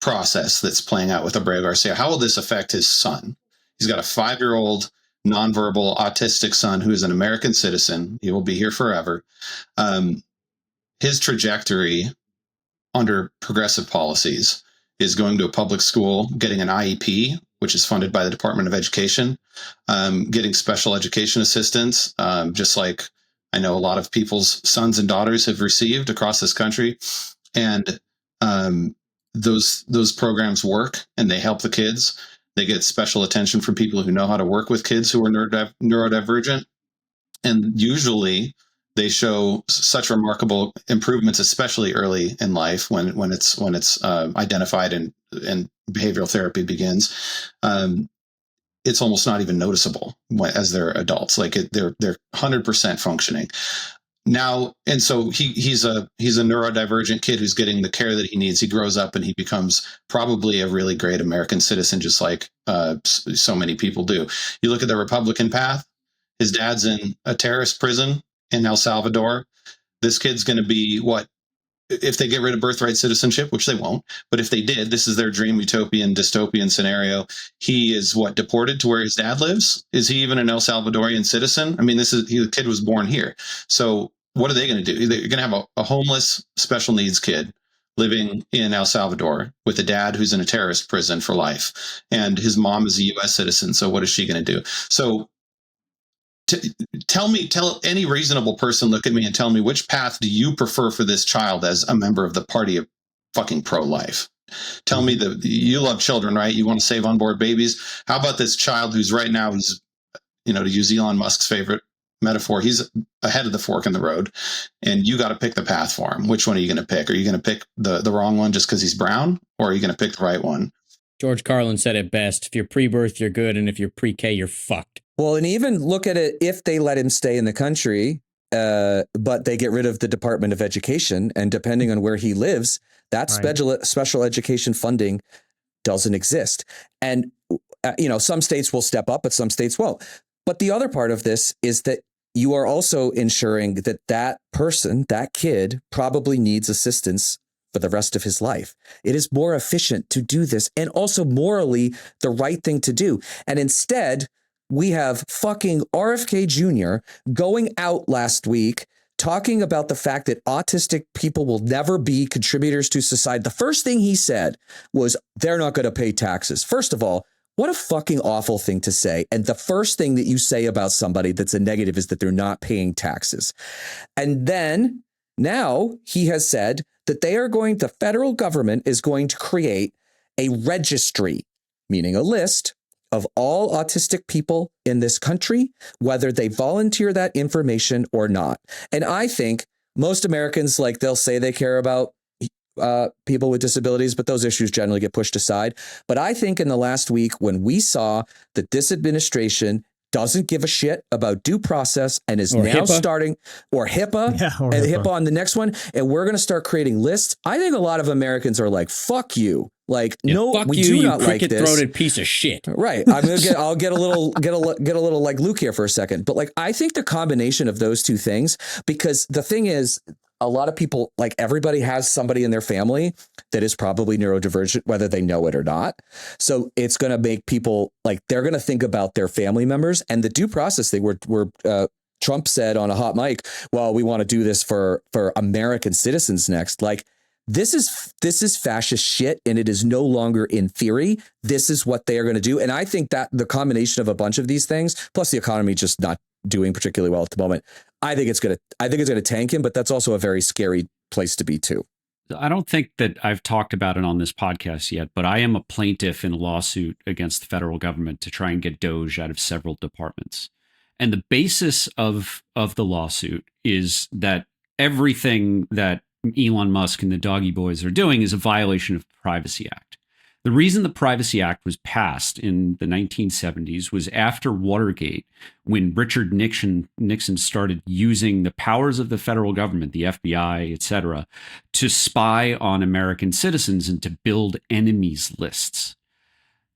process that's playing out with Abreu Garcia, how will this affect his son? He's got a 5-year-old nonverbal autistic son who is an American citizen. He will be here forever. His trajectory under progressive policies is going to a public school, getting an IEP, which is funded by the Department of Education, getting special education assistance, just like I know a lot of people's sons and daughters have received across this country. And those programs work and they help the kids. They get special attention from people who know how to work with kids who are neurodivergent. And usually they show such remarkable improvements, especially early in life when it's identified and behavioral therapy begins. It's almost not even noticeable as they're adults. Like they're 100% functioning now. And so he's a neurodivergent kid who's getting the care that he needs. He grows up and he becomes probably a really great American citizen, just like so many people do. You look at the Republican path. His dad's in a terrorist prison in El Salvador. This kid's going to be what, if they get rid of birthright citizenship, which they won't, but if they did, this is their dream utopian dystopian scenario. He is deported to where his dad lives. Is he even an El Salvadorian citizen? I mean, the kid was born here. So what are they going to do? They're going to have a homeless special needs kid living in El Salvador with a dad who's in a terrorist prison for life. And his mom is a US citizen. So what is she going to do? So tell any reasonable person, look at me and tell me, which path do you prefer for this child as a member of the party of fucking pro-life? Tell me that you love children, right? You want to save onboard babies. How about this child who's right now, he's, to use Elon Musk's favorite metaphor, he's ahead of the fork in the road and you got to pick the path for him. Which one are you going to pick? Are you going to pick the wrong one just because he's brown, or are you going to pick the right one? George Carlin said it best. If you're pre-birth, you're good. And if you're pre-K, you're fucked. Well, and even look at it, if they let him stay in the country, but they get rid of the Department of Education, and depending on where he lives, that special education funding doesn't exist. And, some states will step up, but some states won't. But the other part of this is that you are also ensuring that person, that kid, probably needs assistance for the rest of his life. It is more efficient to do this, and also morally the right thing to do. And instead, we have fucking RFK Jr. going out last week talking about the fact that autistic people will never be contributors to society. The first thing he said was they're not going to pay taxes. First of all, what a fucking awful thing to say. And the first thing that you say about somebody that's a negative is that they're not paying taxes. And then now he has said that the federal government is going to create a registry, meaning a list of all autistic people in this country, whether they volunteer that information or not. And I think most Americans, they'll say they care about people with disabilities, but those issues generally get pushed aside. But I think in the last week, when we saw that this administration doesn't give a shit about due process and is now HIPAA. starting, or HIPAA, and HIPAA on the next one, and we're going to start creating lists, I think a lot of Americans are like, fuck you. Like, Yeah, no, fuck we you, do you not like this. cricket-throated piece of shit. Right. I'll get a little like Luke here for a second. But like, I think the combination of those two things, because the thing is, a lot of people, like everybody has somebody in their family that is probably neurodivergent, whether they know it or not. So it's going to make people like, they're going to think about their family members and the due process thing where Trump said on a hot mic, well, we want to do this for American citizens next. Like, this is fascist shit, and it is no longer in theory. This is what they are going to do. And I think that the combination of a bunch of these things, plus the economy just not doing particularly well at the moment, I think it's going to tank him, but that's also a very scary place to be too. I don't think that I've talked about it on this podcast yet, but I am a plaintiff in a lawsuit against the federal government to try and get Doge out of several departments. And the basis of the lawsuit is that everything that Elon Musk and the Doggy Boys are doing is a violation of the Privacy Act. The reason the Privacy Act was passed in the 1970s was after Watergate, when Richard Nixon started using the powers of the federal government, the FBI, et cetera, to spy on American citizens and to build enemies lists.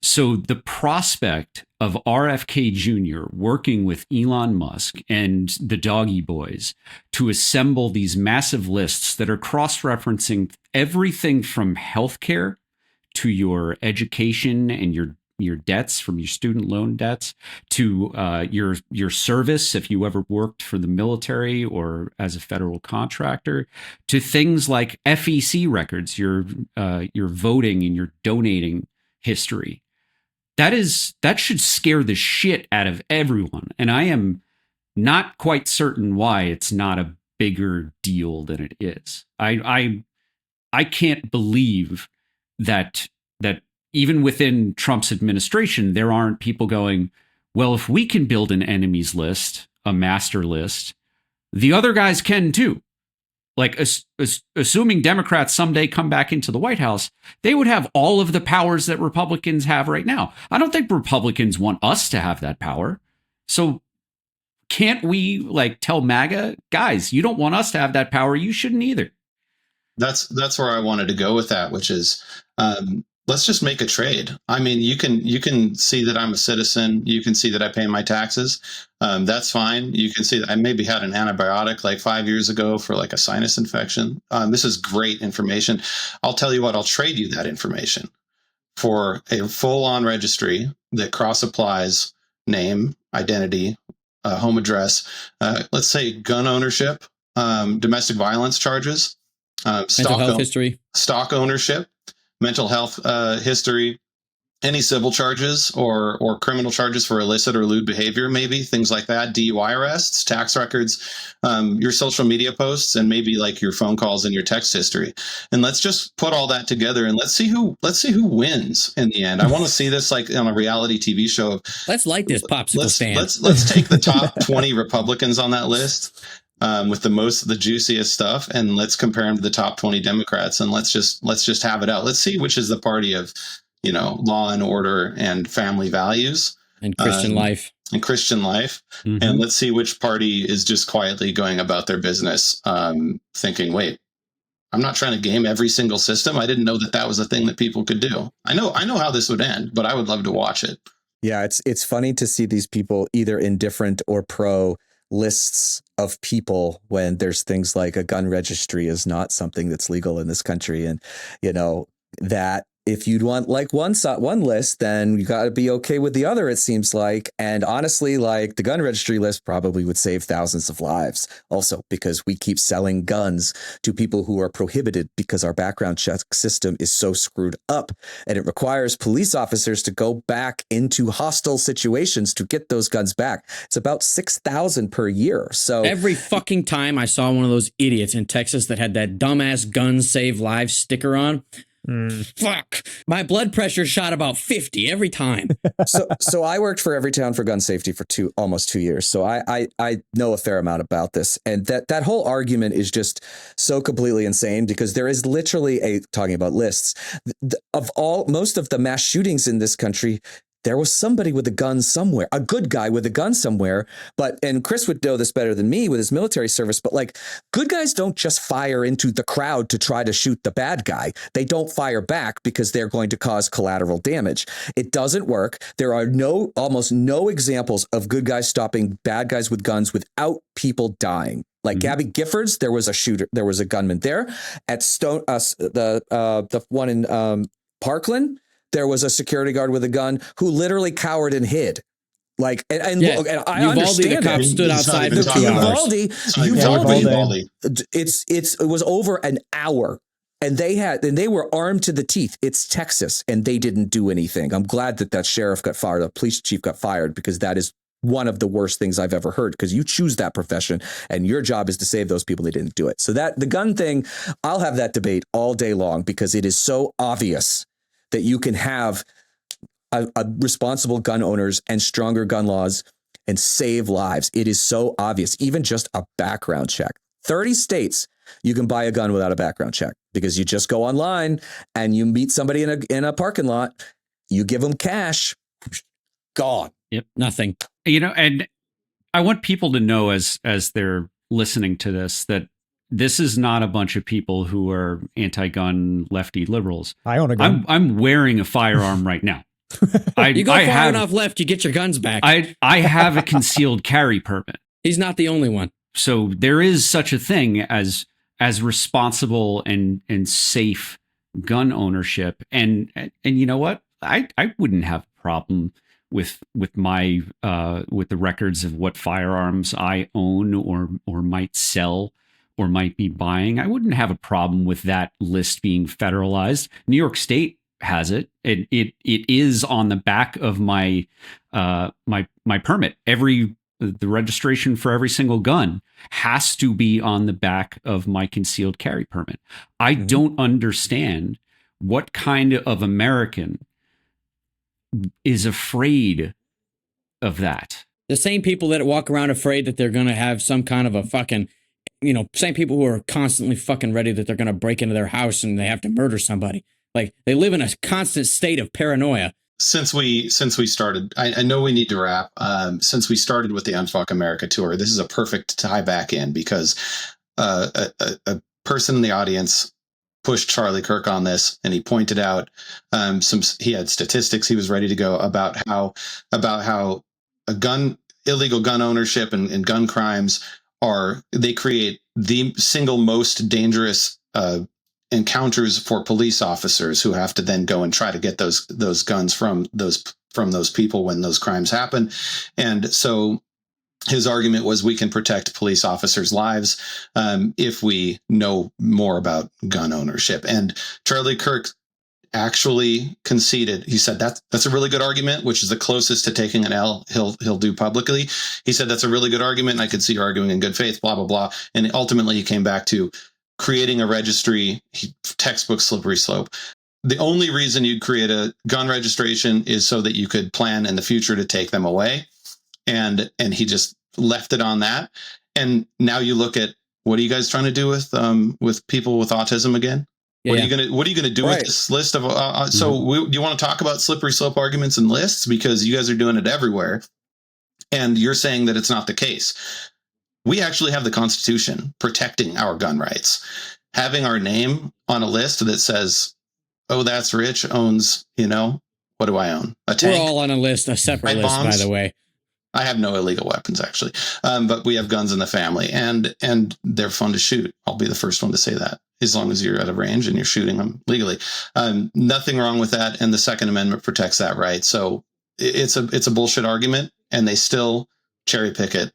So the prospect of RFK Jr. working with Elon Musk and the Doggy Boys to assemble these massive lists that are cross-referencing everything from healthcare to your education and your debts, from your student loan debts to your service, if you ever worked for the military or as a federal contractor, to things like FEC records, your voting and your donating history. That should scare the shit out of everyone. And I am not quite certain why it's not a bigger deal than it is. I can't believe that even within Trump's administration, there aren't people going, well, if we can build an enemies list, a master list, the other guys can too. Like, assuming Democrats someday come back into the White House, they would have all of the powers that Republicans have right now. I don't think Republicans want us to have that power. So can't we like tell MAGA, guys, you don't want us to have that power. You shouldn't either. That's where I wanted to go with that, which is, let's just make a trade. I mean, you can see that I'm a citizen. You can see that I pay my taxes. That's fine. You can see that I maybe had an antibiotic like 5 years ago for like a sinus infection. This is great information. I'll tell you what, I'll trade you that information for a full-on registry that cross-applies name, identity, home address, let's say gun ownership, domestic violence charges, Mental health history, stock ownership, mental health history, any civil charges or criminal charges for illicit or lewd behavior, maybe things like that, DUI arrests, tax records, your social media posts, and maybe like your phone calls and your text history. And let's just put all that together and let's see who wins in the end. I want to see this like on a reality TV show. Let's light this popsicle stand. Let's take the top 20 Republicans on that list. With the juiciest stuff, and let's compare them to the top 20 Democrats, and let's just have it out. Let's see which is the party of, law and order and family values and Christian life. Mm-hmm. And let's see which party is just quietly going about their business, thinking, wait, I'm not trying to game every single system. I didn't know that was a thing that people could do. I know how this would end, but I would love to watch it. Yeah, it's funny to see these people either indifferent or pro lists of people when there's things like a gun registry is not something that's legal in this country. And, that if you'd want like one list, then you got to be okay with the other, it seems like. And honestly, like the gun registry list probably would save thousands of lives also, because we keep selling guns to people who are prohibited because our background check system is so screwed up, and it requires police officers to go back into hostile situations to get those guns back. It's about 6,000 per year. So every fucking time I saw one of those idiots in Texas that had that dumbass "Guns Save Lives" sticker on, fuck, my blood pressure shot about 50 every time. So I worked for Everytown for gun safety for almost 2 years. So I know a fair amount about this. And that whole argument is just so completely insane, because there is literally talking about lists of most of the mass shootings in this country there was somebody with a gun somewhere, a good guy with a gun somewhere. And Chris would know this better than me with his military service, but like good guys don't just fire into the crowd to try to shoot the bad guy. They don't fire back because they're going to cause collateral damage. It doesn't work. There are almost no examples of good guys stopping bad guys with guns without people dying. Like Gabby Giffords, there was a gunman there. At Stone, the one in Parkland, there was a security guard with a gun who literally cowered and hid. Like, and I understand the cop stood outside for 2 hours. Uvalde, it was over an hour, and they were armed to the teeth. It's Texas, and they didn't do anything. I'm glad that sheriff got fired, the police chief got fired, because that is one of the worst things I've ever heard, because you choose that profession and your job is to save those people that didn't do it. So that the gun thing, I'll have that debate all day long, because it is so obvious that you can have a responsible gun owners and stronger gun laws and save lives. It is so obvious. Even just a background check. 30 states, you can buy a gun without a background check, because you just go online and you meet somebody in a parking lot, you give them cash, gone. Yep, nothing. And I want people to know as they're listening to this that this is not a bunch of people who are anti-gun lefty liberals. I own a gun. I'm wearing a firearm right now. You go far enough left, you get your guns back. I have a concealed carry permit. He's not the only one. So there is such a thing as responsible and safe gun ownership. And you know what? I wouldn't have a problem with my with the records of what firearms I own or might sell or might be buying. I wouldn't have a problem with that list being federalized. New York State has it. It is on the back of my my permit. The registration for every single gun has to be on the back of my concealed carry permit. I don't understand what kind of American is afraid of that. The same people that walk around afraid that they're going to have some kind of a fucking, same people who are constantly fucking ready that they're going to break into their house and they have to murder somebody. Like, they live in a constant state of paranoia. Since we started, I know we need to wrap. Since we started with the Unfuck America Tour, this is a perfect tie back in, because a person in the audience pushed Charlie Kirk on this, and he pointed out he had statistics he was ready to go about how illegal gun ownership and gun crimes they create the single most dangerous encounters for police officers, who have to then go and try to get those guns from those people when those crimes happen. And so his argument was, we can protect police officers' lives if we know more about gun ownership. And Charlie Kirk actually conceded. He said that's a really good argument, which is the closest to taking an L he'll do publicly. He said that's a really good argument, and I could see you arguing in good faith, blah, blah, blah. And ultimately he came back to creating a registry, textbook slippery slope. The only reason you'd create a gun registration is so that you could plan in the future to take them away. And he just left it on that. And now you look at, what are you guys trying to do with people with autism again? Yeah. What are you gonna do with this list of? Do you want to talk about slippery slope arguments and lists, because you guys are doing it everywhere, and you're saying that it's not the case. We actually have the Constitution protecting our gun rights. Having our name on a list that says, "Oh, that's Rich owns," what do I own? A tank. We're all on a list, a separate list, by the way. I have no illegal weapons, actually, but we have guns in the family, and they're fun to shoot. I'll be the first one to say that, as long as you're at a range and you're shooting them legally. Nothing wrong with that, and the Second Amendment protects that right. So it's a bullshit argument, and they still cherry pick it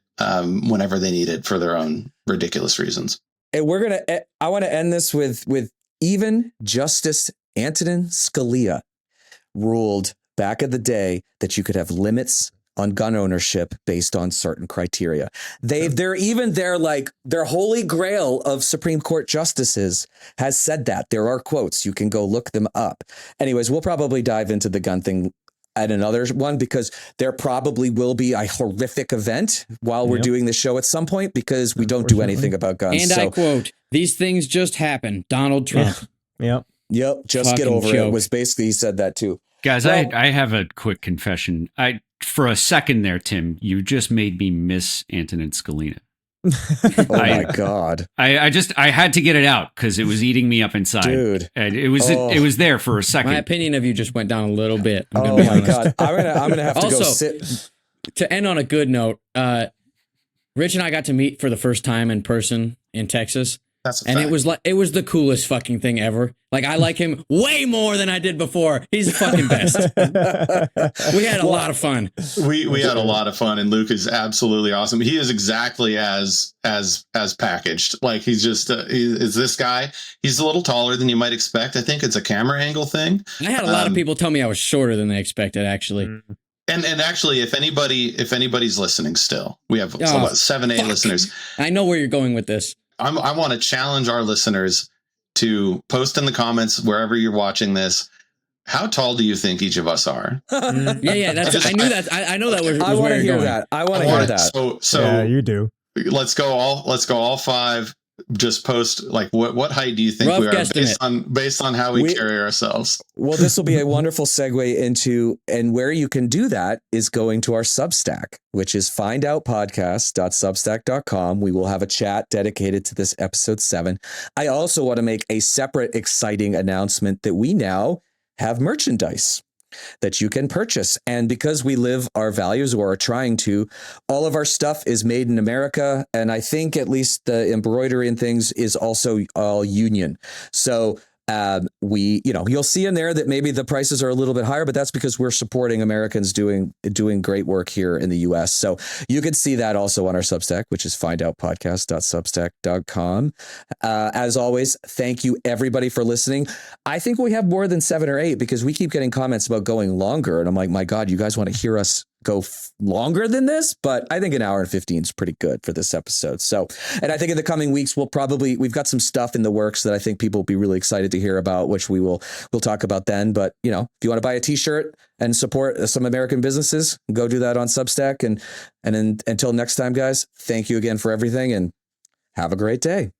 whenever they need it for their own ridiculous reasons. And I want to end this with even Justice Antonin Scalia ruled back in the day that you could have limits on gun ownership based on certain criteria. Their holy grail of Supreme Court justices has said that. There are quotes. You can go look them up. Anyways, we'll probably dive into the gun thing at another one, because there probably will be a horrific event while we're doing this show at some point, because we don't do anything about guns. And I quote, "These things just happen. Donald Trump." Yep. Just get over it. Was basically, he said that too. Guys, Well- I have a quick confession. For a second there, Tim, you just made me miss Antonin Scalia. Oh my God. I had to get it out because it was eating me up inside. Dude. And it was there for a second. My opinion of you just went down a little bit. I'm gonna Oh be my honest. God. I'm gonna have to Also, go sit. To end on a good note, Rich and I got to meet for the first time in person in Texas. That's a And fact. it was the coolest fucking thing ever. Like, I like him way more than I did before. He's the fucking best. We had a lot of fun. We had a lot of fun, and Luke is absolutely awesome. He is exactly as packaged. Like, he's just is this guy. He's a little taller than you might expect. I think it's a camera angle thing. I had a lot of people tell me I was shorter than they expected, actually. And actually, if anybody's listening still, we have about 7-8 listeners. I know where you're going with this. I want to challenge our listeners to post in the comments wherever you're watching this. How tall do you think each of us are? Yeah, I knew that. I know that was I want where to you're hear going. that. I want to hear that. So yeah, you do. let's go all 5. Just post like what height do you think Rough we are guesstimate. based on how we carry ourselves. Well, this will be a wonderful segue into, and where you can do that is going to our Substack, which is findoutpodcast.substack.com. We will have a chat dedicated to this episode 7. I also want to make a separate exciting announcement that we now have merchandise that you can purchase. And because we live our values, or are trying to, all of our stuff is made in America. And I think at least the embroidery and things is also all union. So you'll see in there that maybe the prices are a little bit higher, but that's because we're supporting Americans doing great work here in the US. So you can see that also on our Substack, which is findoutpodcast.substack.com. As always, thank you everybody for listening. I think we have more than 7 or 8 because we keep getting comments about going longer. And I'm like, my God, you guys want to hear us go longer than this? But I think an hour and 15 is pretty good for this episode. So, and I think in the coming weeks, we've got some stuff in the works that I think people will be really excited to hear about, which we'll talk about then. But, if you want to buy a t-shirt and support some American businesses, go do that on Substack. And until next time, guys, thank you again for everything and have a great day.